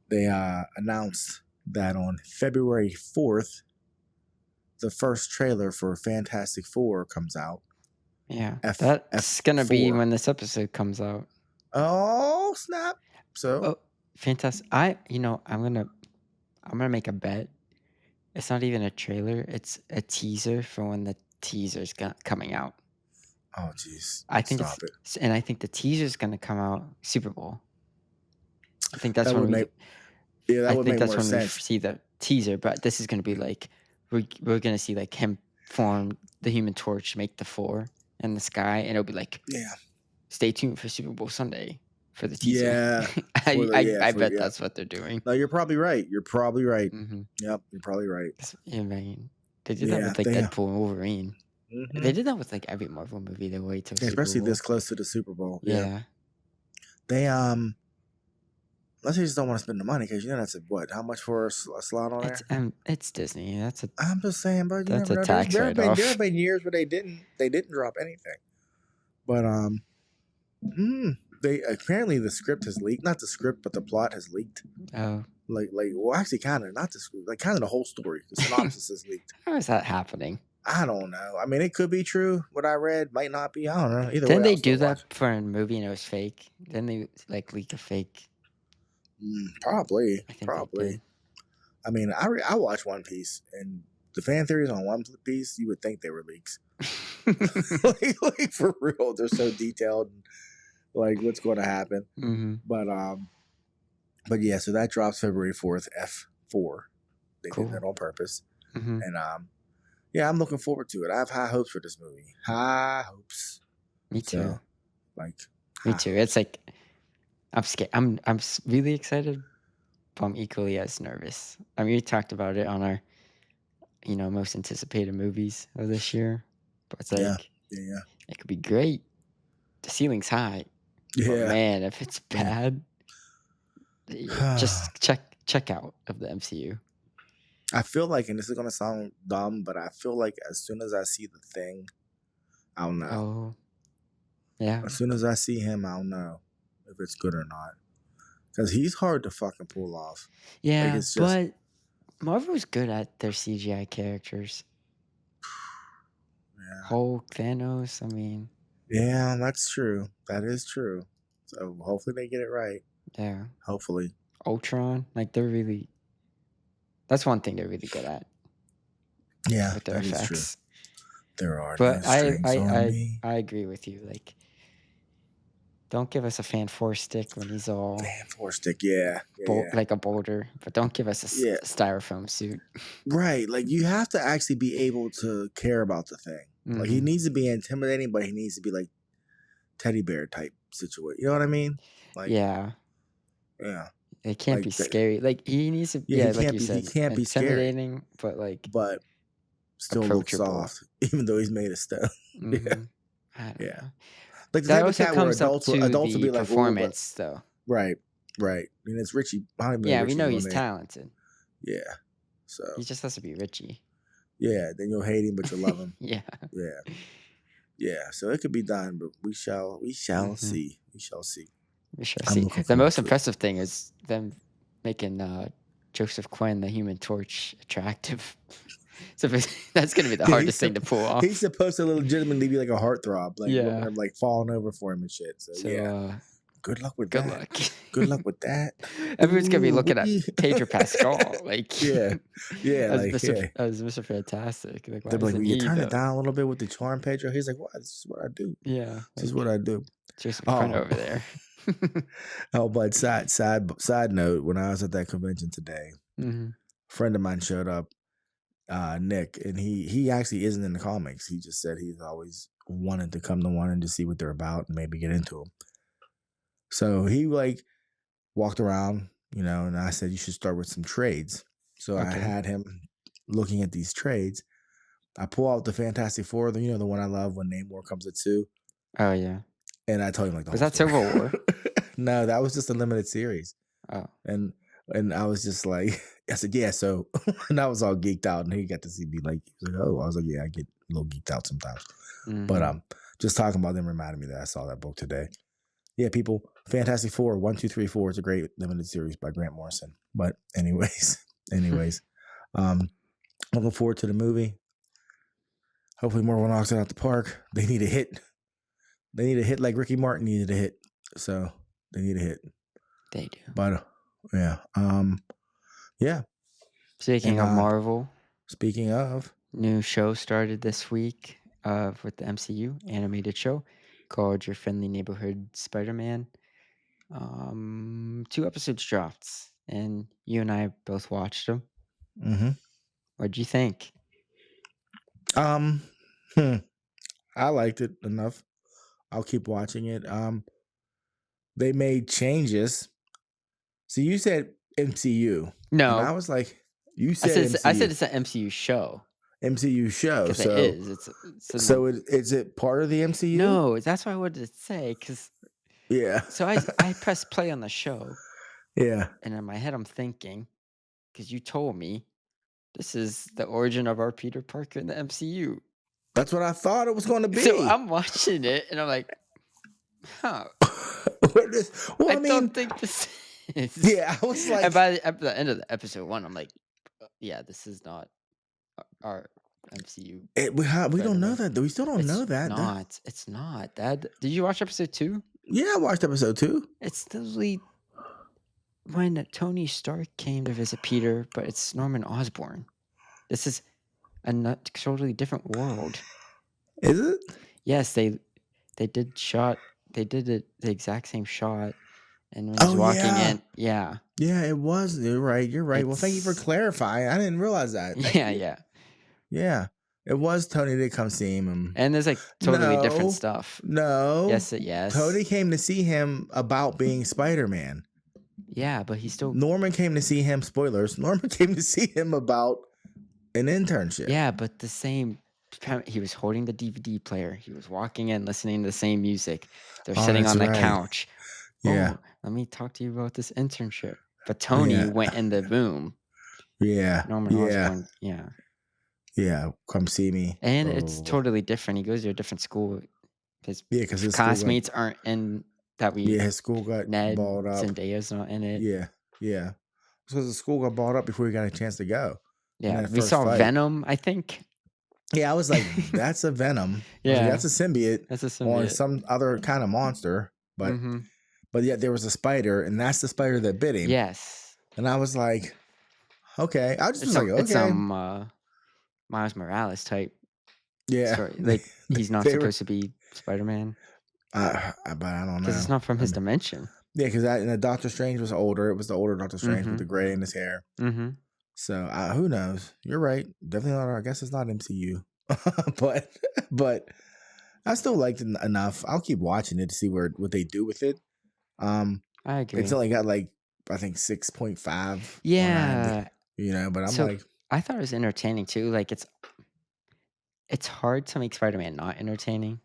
they announced that on February 4th, the first trailer for Fantastic Four comes out. Yeah, that's gonna be when this episode comes out. Oh snap! So, fantastic! I'm gonna make a bet. It's not even a trailer; it's a teaser for when the teaser's coming out. Oh jeez! I think and I think the teaser's gonna come out Super Bowl. I think that's when we see the teaser. But this is gonna be like we're gonna see like him form the Human Torch, make the 4 in the sky, and it'll be like, stay tuned for Super Bowl Sunday for the teaser. Yeah, I bet that's what they're doing. No, you're probably right. Mm-hmm. Yep, you're probably right. Yeah, man. They did that with like Deadpool and Wolverine. Mm-hmm. They did that with like every Marvel movie. They wait till especially this close to the Super Bowl. Yeah. They unless they just don't want to spend the money, because that's how much for a slot on there? It's Disney. I'm just saying, but that's a tax write-off. There have been years where they didn't drop anything. But they apparently the script has leaked. Not the script, but the plot has leaked. Oh. Well, actually, kind of not the script. Like kind of the whole story. The synopsis is leaked. How is that happening? I don't know. I mean, it could be true. What I read might not be. I don't know. Either Didn't way, they do that for a movie and it was fake? Didn't they like leak a fake? Probably. I mean, I watched One Piece, and the fan theories on One Piece, you would think they were leaks. like for real, they're so detailed, like what's going to happen. Mm-hmm. But yeah, so that drops February 4th. F4. They did that on purpose, and yeah, I'm looking forward to it. I have high hopes for this movie. High hopes. Me too. So, me too. It's like I'm scared. I'm really excited, but I'm equally as nervous. I mean, we talked about it on our, most anticipated movies of this year. But it's like, it could be great. The ceiling's high. Yeah. But man, if it's bad, just check out of the MCU. I feel like, and this is gonna sound dumb, but I feel like as soon as I see the Thing, I'll know. Oh. Yeah. As soon as I see him, I'll know if it's good or not. Because he's hard to fucking pull off. Yeah, but Marvel's good at their CGI characters. Yeah. Hulk, Thanos, I mean. Yeah, that's true. That is true. So hopefully they get it right. Yeah. Hopefully. Ultron, that's one thing they're really good at. Yeah, with their effects. Is true. There are. But I agree with you. Like, Don't give us a Fan 4 stick when he's all Fan 4 stick, yeah. like a boulder, but don't give us a styrofoam suit. Right. Like, you have to actually be able to care about the thing. Like, he needs to be intimidating, but he needs to be like teddy bear type situation. You know what I mean? Like, yeah. It can't be scary. Like, he needs to, like you said, he can't be scary, intimidating, but like, but still look soft, even though he's made of stone. I don't know. Like the that type also of cat where comes adults up to will the be like, performance, though. Right. And it's Richie. We know he's talented. Yeah. So he just has to be Richie. Yeah. Then you'll hate him, but you'll love him. Yeah. So it could be done, but we shall see. We shall see. The most impressive thing is them making Joseph Quinn, the Human Torch, attractive. So that's gonna be the hardest thing to pull off. He's supposed to legitimately be like a heartthrob, like women are like falling over for him and shit. So good luck with that. Good luck with that. Everyone's gonna be looking at Pedro Pascal, like as Mr. Fantastic. Like, they're like, will you turn it down a little bit with the charm, Pedro? He's like, what? This is what I do. Yeah, this is what I do. Joseph Quinn over there. But side note, when I was at that convention today, a friend of mine showed up, Nick, and he actually isn't in the comics. He just said he's always wanted to come to one and to see what they're about and maybe get into them. So he like walked around, and I said you should start with some trades. So I had him looking at these trades. I pull out the Fantastic Four, the one I love when Namor comes at 2. Oh yeah. And I told him like, was that Civil War? No, that was just a limited series. Oh. And I was just like, I said, yeah. So, and I was all geeked out, and he got to see me like, he was like, oh, I was like, yeah, I get a little geeked out sometimes. But just talking about them reminded me that I saw that book today. Yeah, people, Fantastic Four 1, 2, 3, 4 is a great limited series by Grant Morrison. But anyways, looking forward to the movie. Hopefully, Marvel knocks it out the park. They need a hit. They need a hit like Ricky Martin needed a hit. So they need a hit. They do. But yeah. Speaking of Marvel. Speaking of. New show started this week with the MCU animated show called Your Friendly Neighborhood Spider-Man. 2 episodes dropped, and you and I both watched them. What'd you think? I liked it enough. I'll keep watching it. They made changes. So you said MCU. No. And I was like, you said MCU. I said it's an MCU show. MCU show. So it is. Is it part of the MCU? No, that's what I wanted to say. So I pressed play on the show. Yeah. And in my head, I'm thinking, because you told me, this is the origin of our Peter Parker in the MCU. That's what I thought it was going to be. So I'm watching it, and I'm like, huh. I don't think this is. Yeah, I was like. And by the end of the episode 1, I'm like, yeah, this is not our MCU. We don't know that, though. We still don't know that. It's not. Dad, did you watch episode 2? Yeah, I watched episode 2. It's literally when Tony Stark came to visit Peter, but it's Norman Osborn. This is a totally different world. Is it? Yes, they did the exact same shot, and when he's walking in, yeah, it was. You're right. Well, thank you for clarifying. I didn't realize that. Yeah. It was Tony that come see him, and there's like totally different stuff. No, yes. Tony came to see him about being Spider-Man. Yeah, but he still. Norman came to see him. Spoilers. Norman came to see him about an internship. Yeah, but the same. He was holding the DVD player. He was walking in, listening to the same music. They're sitting on the couch. Yeah. Oh, let me talk to you about this internship. But Tony went in the room. Yeah. Norman Osborn. Yeah. Yeah. Come see me. And it's totally different. He goes to a different school. His classmates aren't in that we. Yeah, his school got balled up. Zendaya's not in it. Yeah. Because the school got balled up before he got a chance to go. Yeah. We saw Venom, I think. Yeah, I was like, that's a Venom. Yeah. Like, that's a symbiote. Or some other kind of monster. But yet there was a spider, and that's the spider that bit him. Yes. And I was like, okay. I just was like, okay. It's some Miles Morales type. Yeah. Story. Like, he's not supposed to be Spider-Man. But I don't know. Because it's not from his dimension. Yeah, because the Doctor Strange was older. It was the older Doctor Strange with the gray in his hair. Mm-hmm. So who knows? You're right. Definitely not. I guess it's not MCU. but I still liked it enough. I'll keep watching it to see what they do with it. I agree. It's only got like I think 6.5. Yeah. But I'm I thought it was entertaining too. Like it's hard to make Spider-Man not entertaining.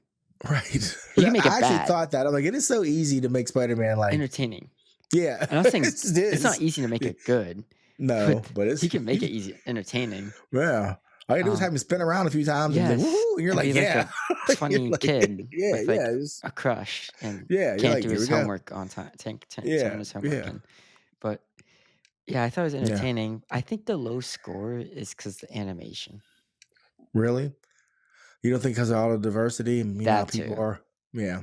Right. You can make it I actually bad. thought that. I'm like, it is so easy to make Spider-Man like entertaining. Yeah. I'm not saying it's not easy to make it good. No, but it's he can make it easy, entertaining. Yeah. All you do is have him spin around a few times yes. and, woo, and you're like, yeah. A funny kid with like just, a crush and can't do his homework on time. His homework but yeah, I thought it was entertaining. I think the low score is because the animation. Really? You don't think because of all the diversity and people are yeah.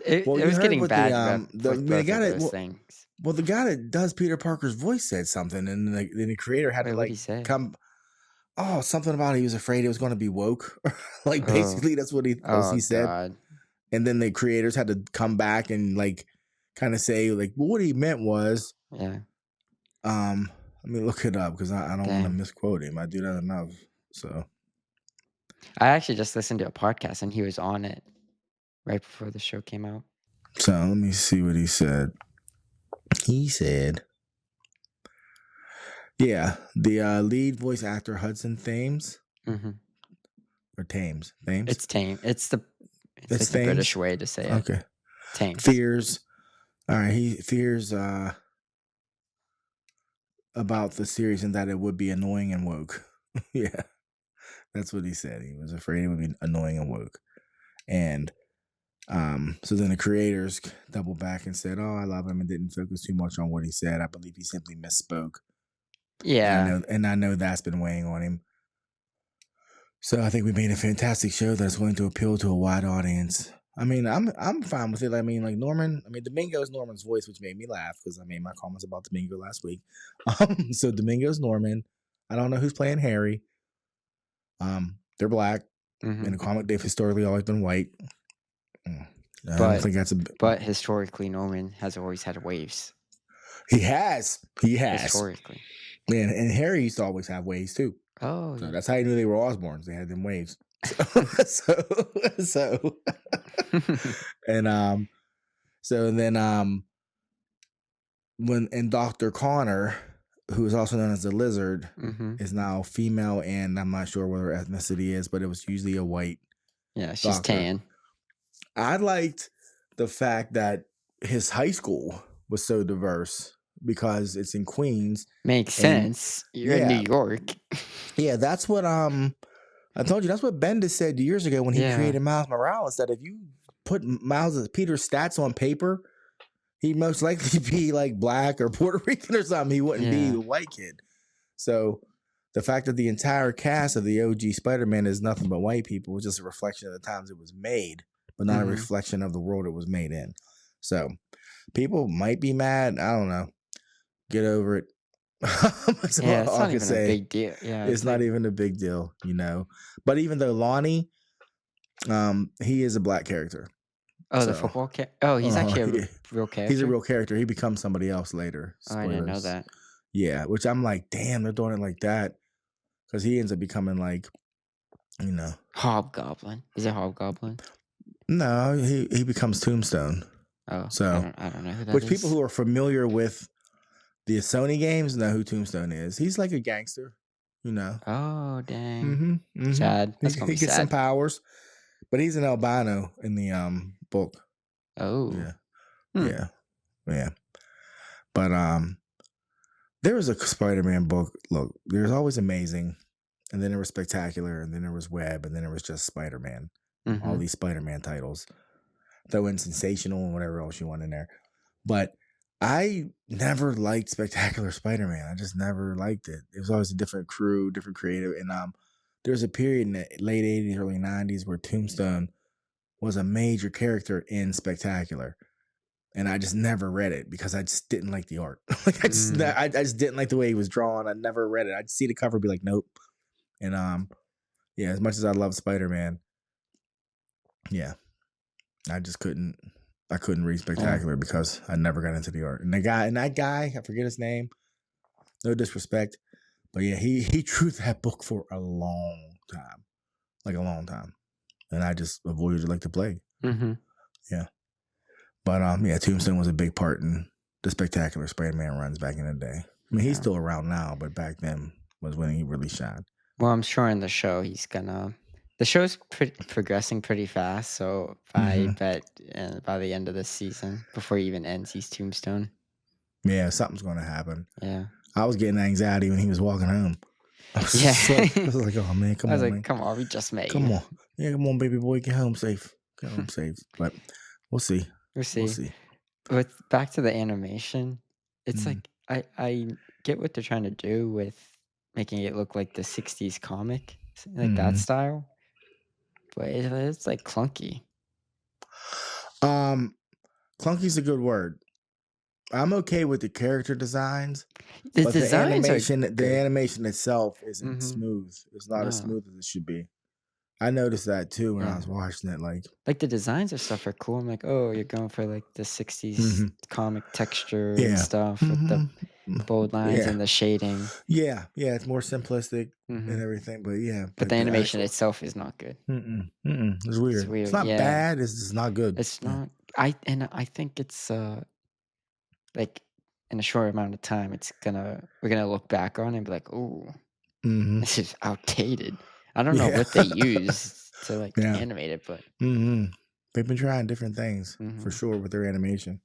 It was getting bad the guy that well, the guy that does Peter Parker's voice said something, and then the creator had to come. Oh, something about he was afraid it was going to be woke. Basically, that's what he said. God. And then the creators had to come back and kind of say well, what he meant was let me look it up because I don't want to misquote him. I do that enough. So I actually just listened to a podcast and he was on it right before the show came out. So let me see what he said. He said, yeah, the lead voice actor Hudson Thames, or Thames. It's Thames. It's the British way to say it. Okay. Thames. Fears. All right. He fears about the series and that it would be annoying and woke. Yeah, that's what he said. He was afraid it would be annoying and woke, and so then the creators doubled back and said, "Oh, I love him," and didn't focus too much on what he said. I believe he simply misspoke. Yeah, and I know that's been weighing on him. So I think we made a fantastic show that's going to appeal to a wide audience. I mean, I'm fine with it. I mean, Norman. I mean, Domingo's Norman's voice, which made me laugh because I made my comments about Domingo last week. So Domingo's Norman. I don't know who's playing Harry. They're black. In the comic, they've historically always been white. I don't think that's but historically, Norman has always had waves. He has historically. And Harry used to always have waves too. Oh, so that's how you knew they were Osborns. They had them waves. So and then when Dr. Connor, who is also known as the Lizard, is now female, and I'm not sure what her ethnicity is, but it was usually a white. Yeah, she's tan. I liked the fact that his high school was so diverse because it's in Queens. Makes sense. You're in New York. Yeah, that's what I told you. That's what Bendis said years ago when he created Miles Morales. That if you put Peter's stats on paper, he'd most likely be like black or Puerto Rican or something. He wouldn't be the white kid. So the fact that the entire cast of the OG Spider-Man is nothing but white people is just a reflection of the times it was made, but not a reflection of the world it was made in. So people might be mad. I don't know. Get over it. It's not even a big deal. Yeah, it's not even a big deal, But even though Lonnie, he is a black character. Oh, the football character? Oh, he's actually a real character? He's a real character. He becomes somebody else later. Spoilers. Oh, I didn't know that. Yeah, which I'm like, damn, they're doing it like that. Because he ends up becoming like, Hobgoblin. Is it Hobgoblin? No, he becomes Tombstone. Oh, so I don't know who that is. Which people who are familiar with the Sony games know who Tombstone is. He's like a gangster, Oh, dang. Sad. He gets some powers, but he's an albino in the book. Oh. Yeah. Yeah. But there was a Spider-Man book. Look, there's always Amazing, and then there was Spectacular, and then there was Web, and then there was just Spider-Man. All these Spider-Man titles. Throw in Sensational and whatever else you want in there. But I never liked Spectacular Spider-Man. I just never liked it. It was always a different crew, different creative. And there was a period in the late 80s, early 90s where Tombstone was a major character in Spectacular. And I just never read it because I just didn't like the art. I just didn't like the way he was drawn. I never read it. I'd see the cover and be like, nope. And as much as I love Spider-Man, Yeah, I just couldn't. I couldn't read Spectacular because I never got into the art. And that guy, I forget his name. No disrespect, but yeah, he drew that book for a long time, like a long time, and I just avoided it like the plague. Yeah, but yeah, Tombstone was a big part in the Spectacular Spider-Man runs back in the day. I mean, he's still around now, but back then was when he really shined. Well, I'm sure in the show the show's progressing pretty fast, so I bet by the end of this season, before he even ends, he's Tombstone. Yeah, something's going to happen. Yeah. I was getting anxiety when he was walking home. I was like, oh man, come on, man. Come on, we just made. Come on. Yeah, come on, baby boy, get home safe. Get home safe. But we'll see. We'll see. But back to the animation, it's like I get what they're trying to do with making it look like the 60s comic, like that style. But it's like clunky. Clunky's a good word. I'm okay with the character designs. But the animation itself isn't smooth. It's not as smooth as it should be. I noticed that too when I was watching it. Like the designs of stuff are cool. I'm like, oh, you're going for like the 60s comic texture and stuff with the bold lines and the shading. Yeah, it's more simplistic and everything. But yeah, but the animation itself is not good. It's weird. It's not bad. It's just not good. It's not. I think it's like in a short amount of time, we're gonna look back on it and be like, oh, this is outdated. I don't know what they use to like animate it, but they've been trying different things for sure with their animation.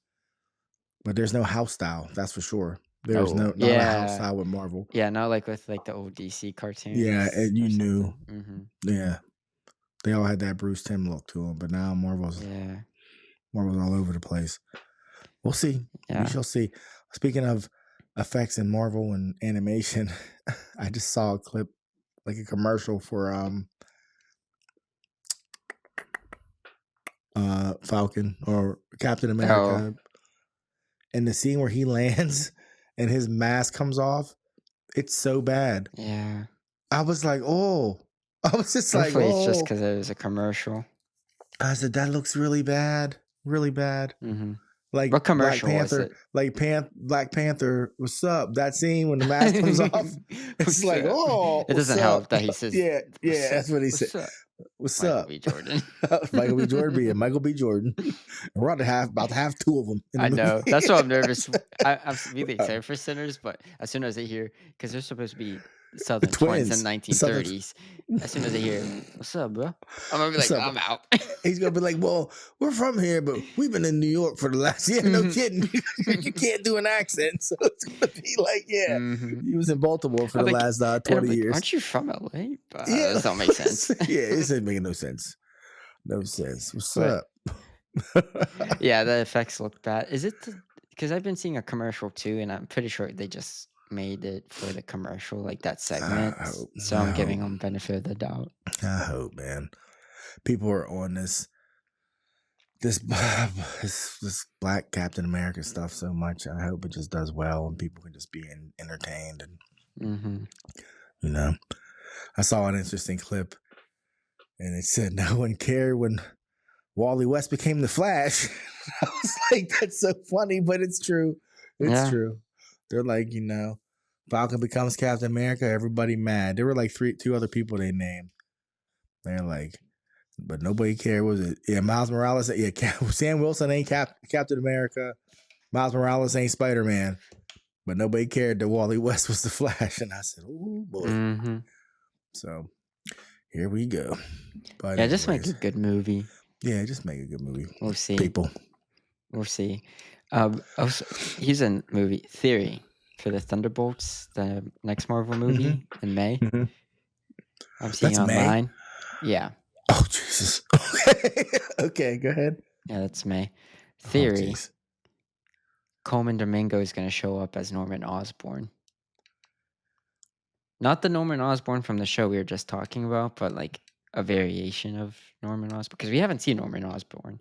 But there's no house style, that's for sure. There's not a house style with Marvel. Yeah, not like with like the old DC cartoons. Yeah, and you knew. Yeah, they all had that Bruce Timm look to them, but now Marvel's all over the place. We'll see. Yeah. We shall see. Speaking of effects in Marvel and animation, I just saw a clip, like a commercial for Falcon or Captain America. And the scene where he lands and his mask comes off, it's so bad. Yeah. I was like, oh. I was just Hopefully it's just because it was a commercial. I said, that looks really bad. Really bad. Like what commercial was it? Like Black Panther, what's up? That scene when the mask comes off, it's like, oh, it doesn't help that he says, yeah, that's what he said. What's up? Michael B. Jordan. Michael B. Jordan being Michael B. Jordan. We're about to have two of them. I know. That's why I'm nervous. I'm really excited for Sinners, but as soon as they hear, because they're supposed to be Southern twins in 1930s. As soon as they hear, what's up, bro? I'm going to be like, I'm out. He's going to be like, well, we're from here, but we've been in New York for the last year. No kidding. You can't do an accent. So it's going to be like, he was in Baltimore for the last 20 years. Aren't you from LA? But, that don't make sense. It ain't making no sense. No sense. What's up? Yeah, the effects look bad. Is it because I've been seeing a commercial too, and I'm pretty sure they just made it for the commercial, like that segment. So I'm giving them benefit of the doubt. I hope, man. People are on this Black Captain America stuff so much. I hope it just does well and people can just be entertained. And you know, I saw an interesting clip, and it said no one cared when Wally West became the Flash. I was like, that's so funny, but it's true. It's true. They're like, Falcon becomes Captain America, everybody mad. There were like two other people they named. They're like, but nobody cared. Was it? Yeah, Miles Morales. Yeah, Sam Wilson ain't Captain America. Miles Morales ain't Spider-Man. But nobody cared that Wally West was the Flash. And I said, oh, boy. So here we go. But just make a good movie. Yeah, just make a good movie. We'll see. People. We'll see. Here's a movie, Theory, for the Thunderbolts, the next Marvel movie in May. I'm seeing online. May? Yeah. Oh, Jesus. Okay, go ahead. Yeah, that's May. Theory. Coleman Domingo is going to show up as Norman Osborn. Not the Norman Osborn from the show we were just talking about, but like a variation of Norman Osborn. Because we haven't seen Norman Osborn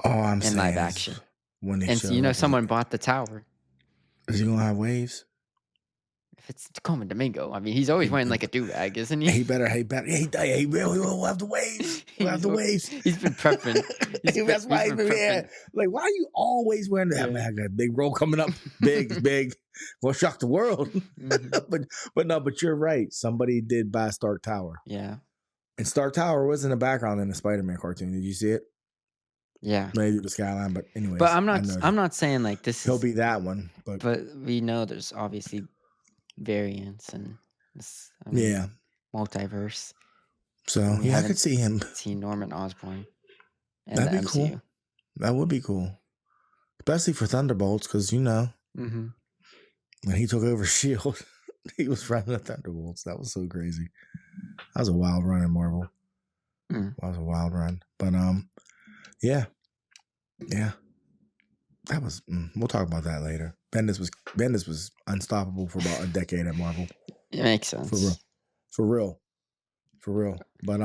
in live action. When they someone bought the tower. Is he going to have waves? if it's Tacoma Domingo, I mean, he's always wearing like a do-rag, isn't he? He better. We'll have the waves. We'll have the waves. He's been prepping. That's why he's been prepping. Like, why are you always wearing that? Man, I got a big role coming up. Big. Gonna shock the world. But you're right. Somebody did buy Stark Tower. Yeah. And Stark Tower was in the background in the Spider-Man cartoon. Did you see it? Yeah. Maybe the skyline, but anyways. But I'm not saying like this he'll be that one. But we know there's obviously variants and this, multiverse. So I could see him. See Norman Osborn. That'd be cool. That would be cool, especially for Thunderbolts, because when he took over S.H.I.E.L.D., he was running the Thunderbolts. That was so crazy. That was a wild run in Marvel. That was a wild run, but yeah. That was. We'll talk about that later. Bendis was unstoppable for about a decade at Marvel. It makes sense. For real. But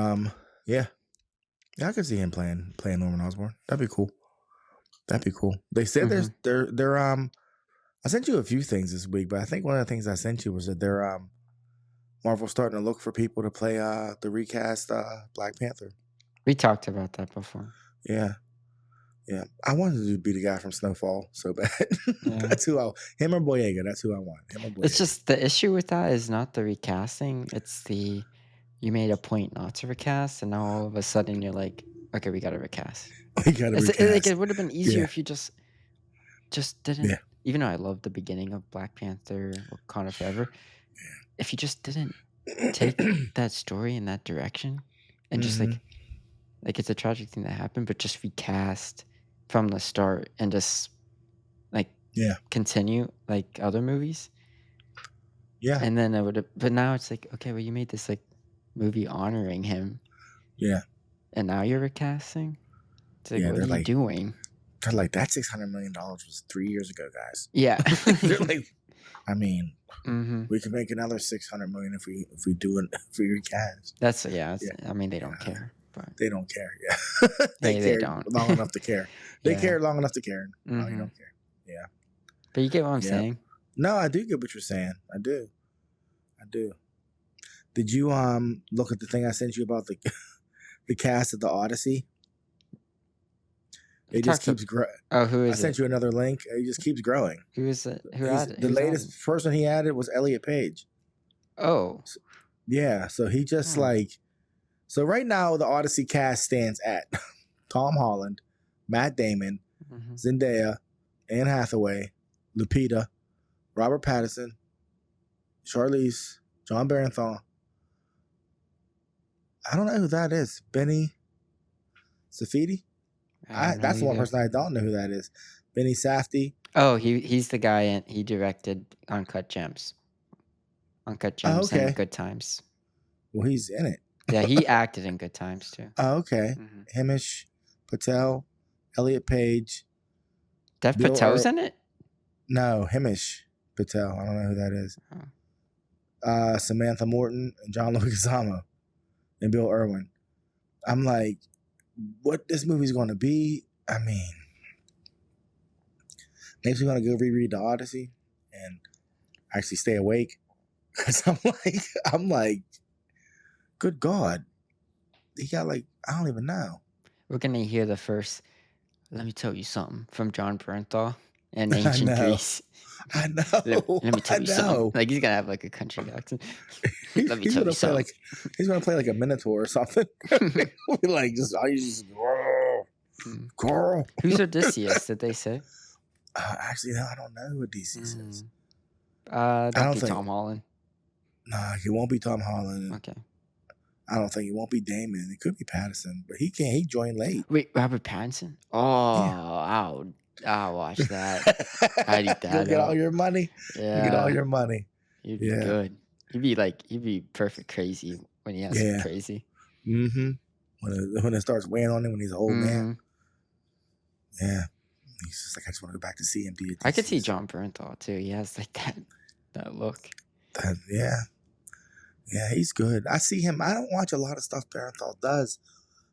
yeah, I could see him playing Norman Osborn. That'd be cool. They said they're I sent you a few things this week, but I think one of the things I sent you was that they're Marvel's starting to look for people to play the recast Black Panther. We talked about that before. Yeah. I wanted to be the guy from Snowfall so bad. That's who him or Boyega. That's who I want. Him or Boyega. It's just the issue with that is not the recasting. It's you made a point not to recast, and now all of a sudden you're like, okay, we got to recast. Like, it would have been easier if you just didn't. Yeah. Even though I love the beginning of Black Panther, Wakanda Forever, if you just didn't take that story in that direction, and just like it's a tragic thing that happened, but just recast from the start and just continue like other movies. Yeah. And then it would have, but now it's like, okay, well, you made this like movie honoring him. Yeah. And now you're recasting? It's like, what are you doing? They're like, that $600 million was 3 years ago, guys. Yeah. They're like, I mean, we can make another $600 million if we do it for your recast. That's I mean, they don't care. But they don't care. Yeah. they don't long enough to care. They care long enough to care. No, you don't care. Yeah. But you get what I'm saying? No, I do get what you're saying. I do. Did you look at the thing I sent you about the cast of the Odyssey? It just keeps growing. Oh, who is it? I sent you another link. It just keeps growing. Who is it? Who added? The latest person he added was Elliot Page. Oh. Yeah, so he just so right now the Odyssey cast stands at Tom Holland, Matt Damon, Zendaya, Anne Hathaway, Lupita, Robert Pattinson, Charlize, John Barenthal. I don't know who that is. Benny Safdie? That's the one person I don't know who that is. Benny Safdie. Oh, he's the guy, and he directed Uncut Gems. Uncut Gems and Good Times. Well, he's in it. Yeah, he acted in Good Times too. Oh, okay. Himesh Patel, Elliot Page. Dev Patel's in it? No, Himesh Patel. I don't know who that is. Samantha Morton and John Leguizamo and Bill Irwin. I'm like, what this movie's going to be? I mean, maybe we're going to go reread the Odyssey and actually stay awake. Because I'm like, good God. He got I don't even know. We're going to hear the first, let me tell you something, from John Bernthal in ancient Greece. I know. Let me tell you something. Like, he's going to have a country accent. Let me tell you something. He's going to play a Minotaur or something. Girl. Who's Odysseus, did they say? Actually, no, I don't know who Odysseus is. Don't be Tom Holland. Nah, it won't be Tom Holland. Okay. I don't think it won't be Damon. It could be Pattinson, but he can't. He joined late. Wait, Robert Pattinson? Oh, yeah. I'll watch that. I'd eat that. You'll get all your money. Yeah. You get all your money. You'd be good. You'd be perfect crazy when he has to be crazy. Mm-hmm. When it starts weighing on him when he's an old man. Yeah. He's just like, I just want to go back to CMD. I could see John Bernthal too. He has that look. Yeah, he's good. I see him. I don't watch a lot of stuff Bernthal does,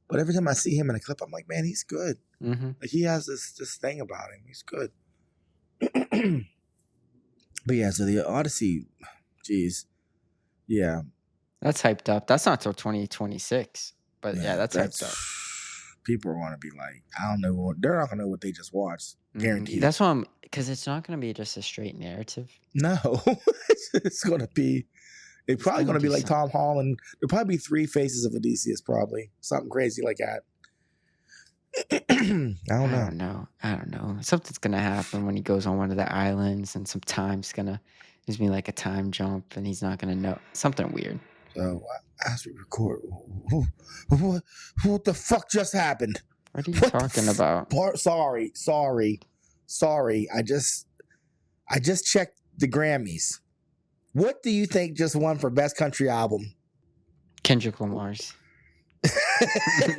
but every time I see him in a clip, I'm like, man, he's good. Like, he has this thing about him. He's good. But yeah, so the Odyssey Jeez. Yeah. That's hyped up. That's not till 2026. But yeah, that's hyped up. People are going to be like, I don't know. They're not going to know what they just watched. Guaranteed. That's why because it's not going to be just a straight narrative. No. It's going to be, it's probably going to be like Tom Holland. There'll probably be 3 faces of Odysseus, probably. Something crazy like that. I don't know. Something's going to happen when he goes on one of the islands, and some time's going to, there's going to be like a time jump, and he's not going to know. Something weird. So as we record, what the fuck just happened? What are you talking about? Sorry. I just checked the Grammys. What do you think just won for Best Country Album? Kendrick Lamar's.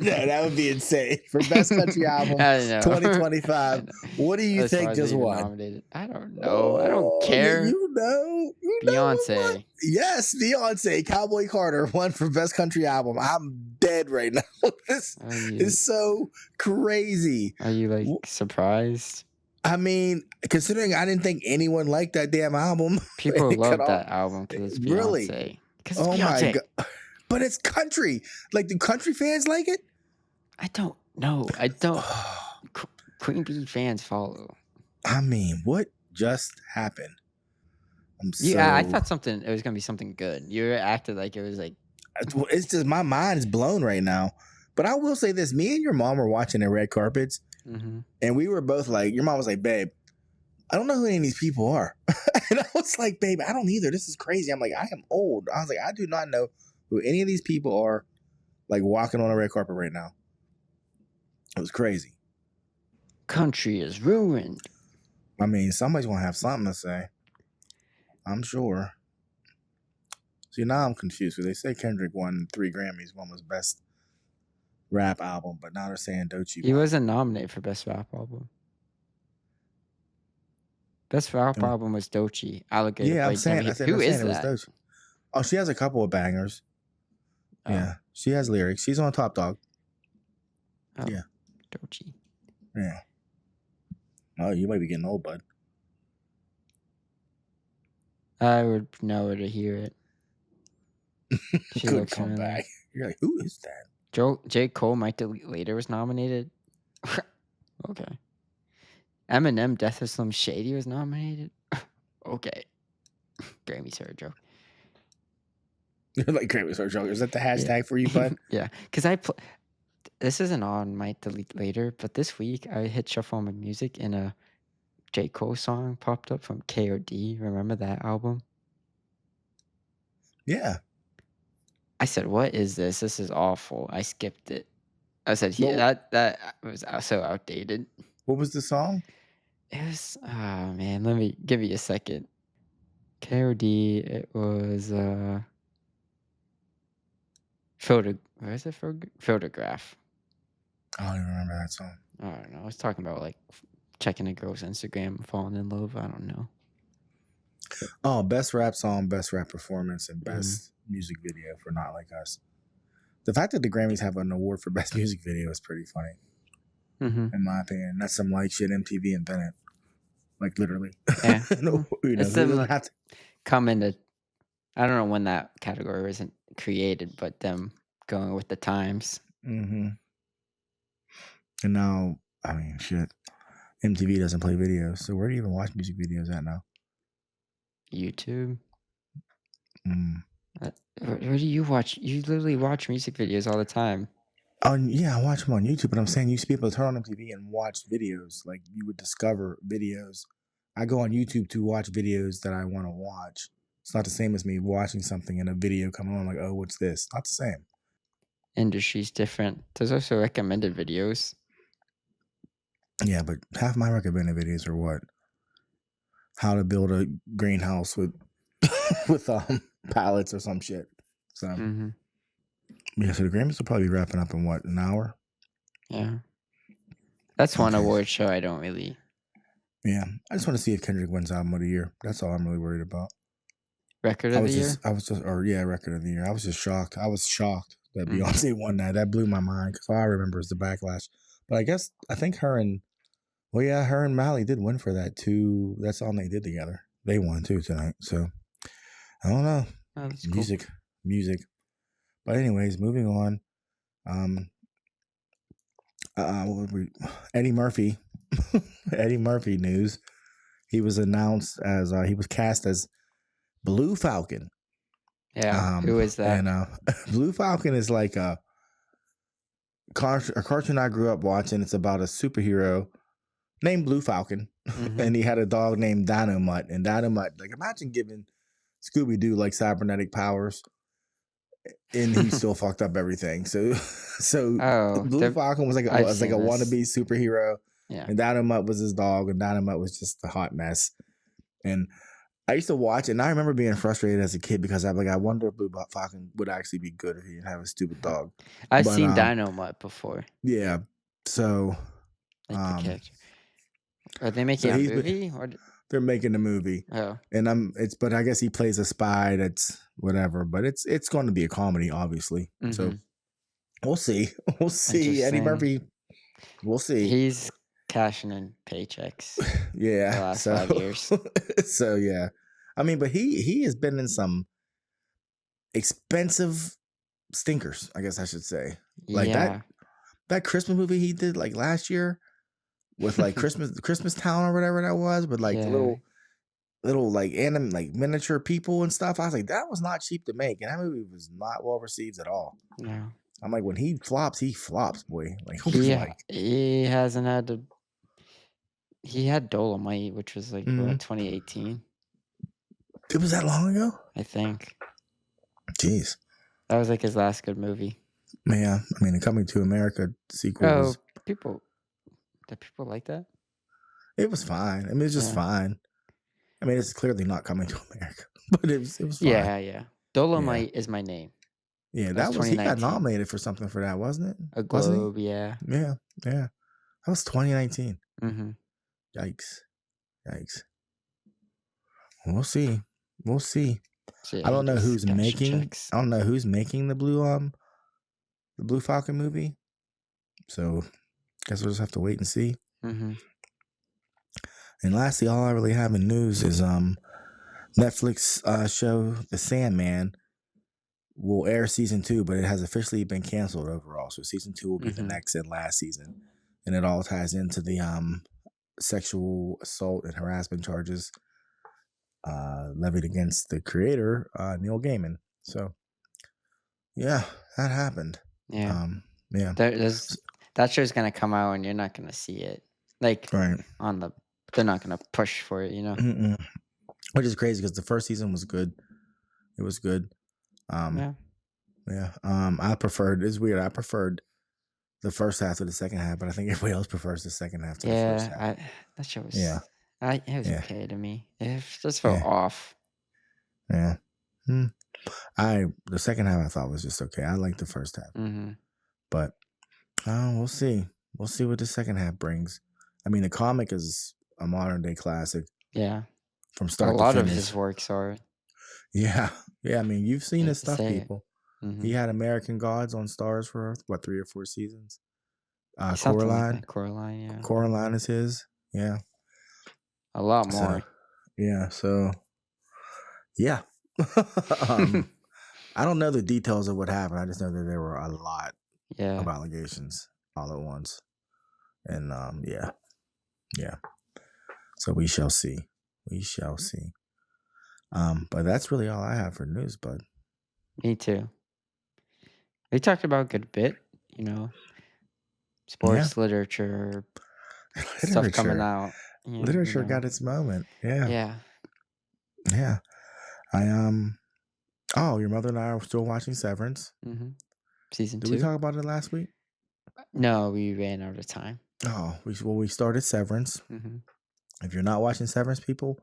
No, that would be insane. For Best Country Album 2025. What do you think just won? Nominated. I don't know. I don't care. You know Beyonce. Yes, Beyonce. Cowboy Carter won for Best Country Album. I'm dead right now. This is so crazy. Are you surprised? I mean, considering I didn't think anyone liked that damn album. People love that album because it's Beyonce. Really? Because it's Beyonce. My God. But it's country. Like, do country fans like it? I don't know. I don't. Queen Bee fans follow. I mean, what just happened? I thought it was going to be something good. You acted like it was like. It's just my mind is blown right now. But I will say this. Me and your mom were watching the red carpets. Mm-hmm. And we were both like, your mom was like, babe, I don't know who any of these people are. And I was like, babe, I don't either. This is crazy. I'm like, I am old. I was like, I do not know who any of these people are, like, walking on a red carpet right now. It was crazy. Country is ruined. I mean, somebody's going to have something to say. I'm sure. See, now I'm confused. They say Kendrick won 3 Grammys. One was Best Rap Album, but now they're saying Doechii. He wasn't nominated for Best Rap Album. Best Rap Album was Doechii. Alligator. Yeah, I'm saying. Who is that? Doechii. Oh, she has a couple of bangers. Oh. Yeah, she has lyrics. She's on Top Dog. Oh, yeah. Doechii. Yeah. Oh, you might be getting old, bud. I would know her to hear it. She could come back. You're like, who is that? J. Cole, Mike Delete Later was nominated. Okay. Eminem, Death of Slim Shady was nominated. Okay. Grammy's her joke. You're like, Grammy's her joke. Is that the hashtag for you, bud? Yeah. Because this isn't on Might Delete Later, but this week I hit shuffle on my music and a J. Cole song popped up from K.O.D. Remember that album? Yeah. I said, what is this? This is awful. I skipped it. I said, that was so outdated. What was the song? It was, oh man, let me give you a second. K.O.D. It was Photograph. I don't even remember that song. I don't know. I was talking about like checking a girl's Instagram, falling in love. I don't know. Oh, Best Rap Song, Best Rap Performance, and Best Music Video for Not Like Us. The fact that the Grammys have an award for Best Music Video is pretty funny. In my opinion. That's some like shit MTV invented. Like literally. Yeah. It's them have to come into, I don't know when that category wasn't created, but them going with the times. Mm-hmm. And now, I mean, shit. MTV doesn't play videos. So where do you even watch music videos at now? YouTube. Where do you watch? You literally watch music videos all the time. Oh, yeah, I watch them on YouTube, but I'm saying you used to be able to turn on MTV and watch videos. Like, you would discover videos. I go on YouTube to watch videos that I want to watch. It's not the same as me watching something and a video coming on, like, oh, what's this? Not the same. Industry's different. There's also recommended videos. Yeah, but half my recommended videos are what? How to build a greenhouse with pallets or some shit. So, yeah, so the Grammys will probably be wrapping up in what, an hour? Yeah. That's one award show I don't really. Yeah, I just want to see if Kendrick wins Album of the Year. That's all I'm really worried about. Record of the Year? Record of the Year. I was just shocked. I was shocked that Beyonce won that. That blew my mind because all I remember is the backlash. But I think her and Mally did win for that too. That song they did together. They won too tonight. So I don't know. Oh, that's Music. But anyways, moving on. Eddie Murphy. Eddie Murphy news. He was announced as he was cast as Blue Falcon. Yeah. Who is that? And Blue Falcon is like a cartoon I grew up watching. It's about a superhero named Blue Falcon, and he had a dog named Dynamite. And Dynamite, like, imagine giving Scooby Doo like cybernetic powers, and he still fucked up everything. So Blue Falcon was like a wannabe superhero. Yeah. And Dynamite was his dog, and Dynamite was just a hot mess. And I used to watch it, and I remember being frustrated as a kid because I'm like, I wonder if Blue Falcon would actually be good if he didn't have a stupid dog. I've seen Dynamite before. Yeah. So like the character. Are they making a movie? Or they're making a movie. Oh. And but I guess he plays a spy that's whatever. But it's going to be a comedy, obviously. So we'll see. We'll see. Eddie Murphy. We'll see. He's cashing in paychecks. Yeah. The last 5 years. So yeah. I mean, but he has been in some expensive stinkers, I guess I should say. Like that Christmas movie he did like last year with like Christmas Town or whatever that was, with like little like miniature people and stuff. I was like, that was not cheap to make, and that movie was not well received at all. No. I'm like, when he flops, boy. Like, he hasn't had he had Dolomite, which was like what, 2018. It was that long ago? I think. Jeez. That was like his last good movie. Yeah, I mean, the Coming to America sequel. Oh, did people like that? It was fine. I mean, it's just fine. I mean, it's clearly not Coming to America, but it was fine. Yeah. Dolomite is my name. Yeah, that was he got nominated for something for that, wasn't it? A Globe, yeah. Yeah. That was 2019. Mm-hmm. Yikes. We'll see. So, I don't know who's making. I don't know who's making the Blue Falcon movie. So, guess we'll just have to wait and see. Mm-hmm. And lastly, all I really have in news is Netflix show The Sandman will air season 2, but it has officially been canceled overall. So season 2 will be the next and last season, and it all ties into the sexual assault and harassment charges levied against the creator, Neil Gaiman. So, yeah, that happened. Yeah. That show's gonna come out, and you're not gonna see it. Like, they're not gonna push for it, you know. Which is crazy because the first season was good. It was good. I preferred. It's weird. I preferred the first half to the second half, but I think everybody else prefers the second half to the first half. That show was. It was okay to me. It just felt off. Yeah. The second half I thought was just okay. I liked the first half, but we'll see. We'll see what the second half brings. I mean, the comic is a modern day classic. Yeah. From start to finish. A lot of his works are. Yeah. I mean, you've seen his stuff, people. He had American Gods on Stars for 3 or 4 seasons. Coraline. Coraline, yeah. Coraline is his. Yeah. A lot more. So yeah. I don't know the details of what happened. I just know that there were a lot of allegations all at once. And yeah. So we shall see. But that's really all I have for news, bud. Me too. We talked about a good bit, you know, sports, literature, stuff coming out. Literature got its moment. Yeah. Your mother and I are still watching Severance. Season 2. Did we talk about it last week? No, we ran out of time. Oh, we started Severance. If you're not watching Severance, people,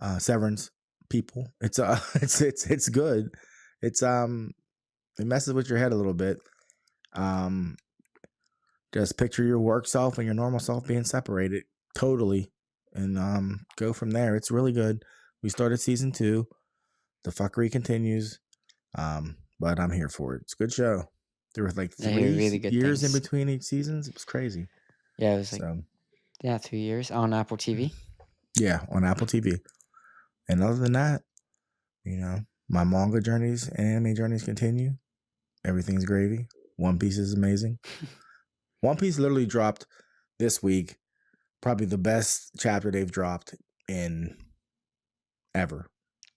it's good. It messes with your head a little bit. Just picture your work self and your normal self being separated totally, and go from there. It's really good. We started season 2. The fuckery continues, but I'm here for it. It's a good show. There were like 3 really good years things in between each seasons. It was crazy. Yeah, it was like 2 years on Apple TV. Yeah, on Apple TV. And other than that, You know, my manga journeys and anime journeys continue. Everything's gravy. One Piece is amazing. One Piece literally dropped this week. Probably the best chapter they've dropped in ever.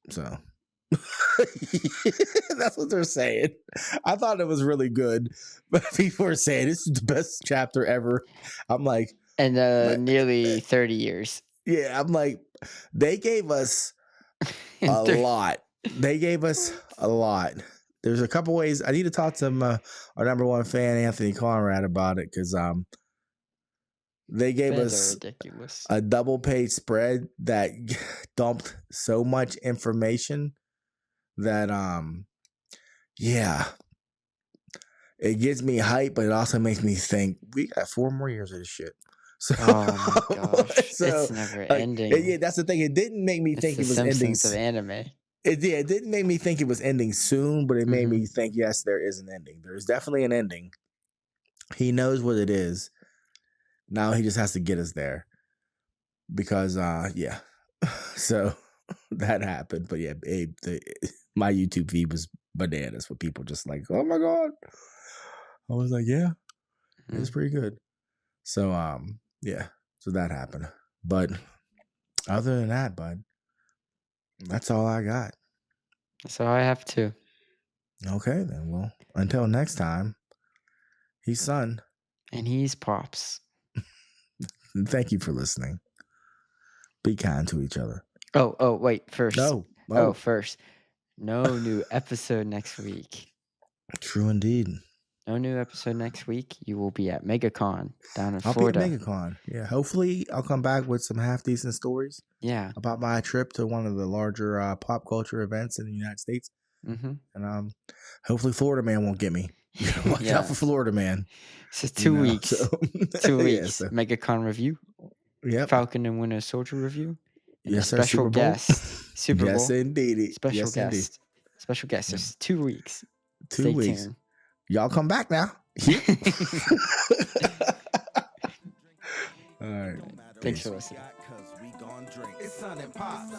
So that's what they're saying. I thought it was really good, but people are saying this is the best chapter ever. I'm like, and nearly 30 years. Yeah, I'm like, they gave us a lot. They gave us a lot. There's a couple ways. I need to talk to our number one fan, Anthony Conrad, about it because they gave us ridiculous. A double page spread that dumped so much information that it gets me hype, but it also makes me think we got 4 more years of this shit. So, oh my gosh, it's never ending. Yeah, that's the thing. It didn't make me think it was ending. Of anime. It didn't make me think it was ending soon, but it made me think, yes, there is an ending. There is definitely an ending. He knows what it is. Now he just has to get us there. Because yeah. So that happened. But yeah, my YouTube feed was bananas with people just like, oh my God. I was like, yeah, it's pretty good. So yeah, so that happened. But other than that, bud, that's all I got. That's all I have too. Okay, then. Well, until next time, he's Son. And he's Pops. And thank you for listening. Be kind to each other. Oh, wait, first. No. First. No new episode next week. True indeed. No new episode next week. You will be at MegaCon down in Florida. I'll be at MegaCon. Yeah. Hopefully, I'll come back with some half-decent stories. Yeah. About my trip to one of the larger pop culture events in the United States. Mm-hmm. And hopefully Florida Man won't get me. Watch out for Florida Man. So 2 weeks. 2 weeks. Yeah, so. MegaCon review. Yep. Falcon and Winter Soldier review. And yes, special Super Bowl. Guest. Super Bowl. Yes, indeed. Special yes, guest. Indeed. Special guest. It's 2 weeks. 2 Stay weeks. Tuned. Y'all come back now. All right. Thanks for listening. It's Sun and Pops.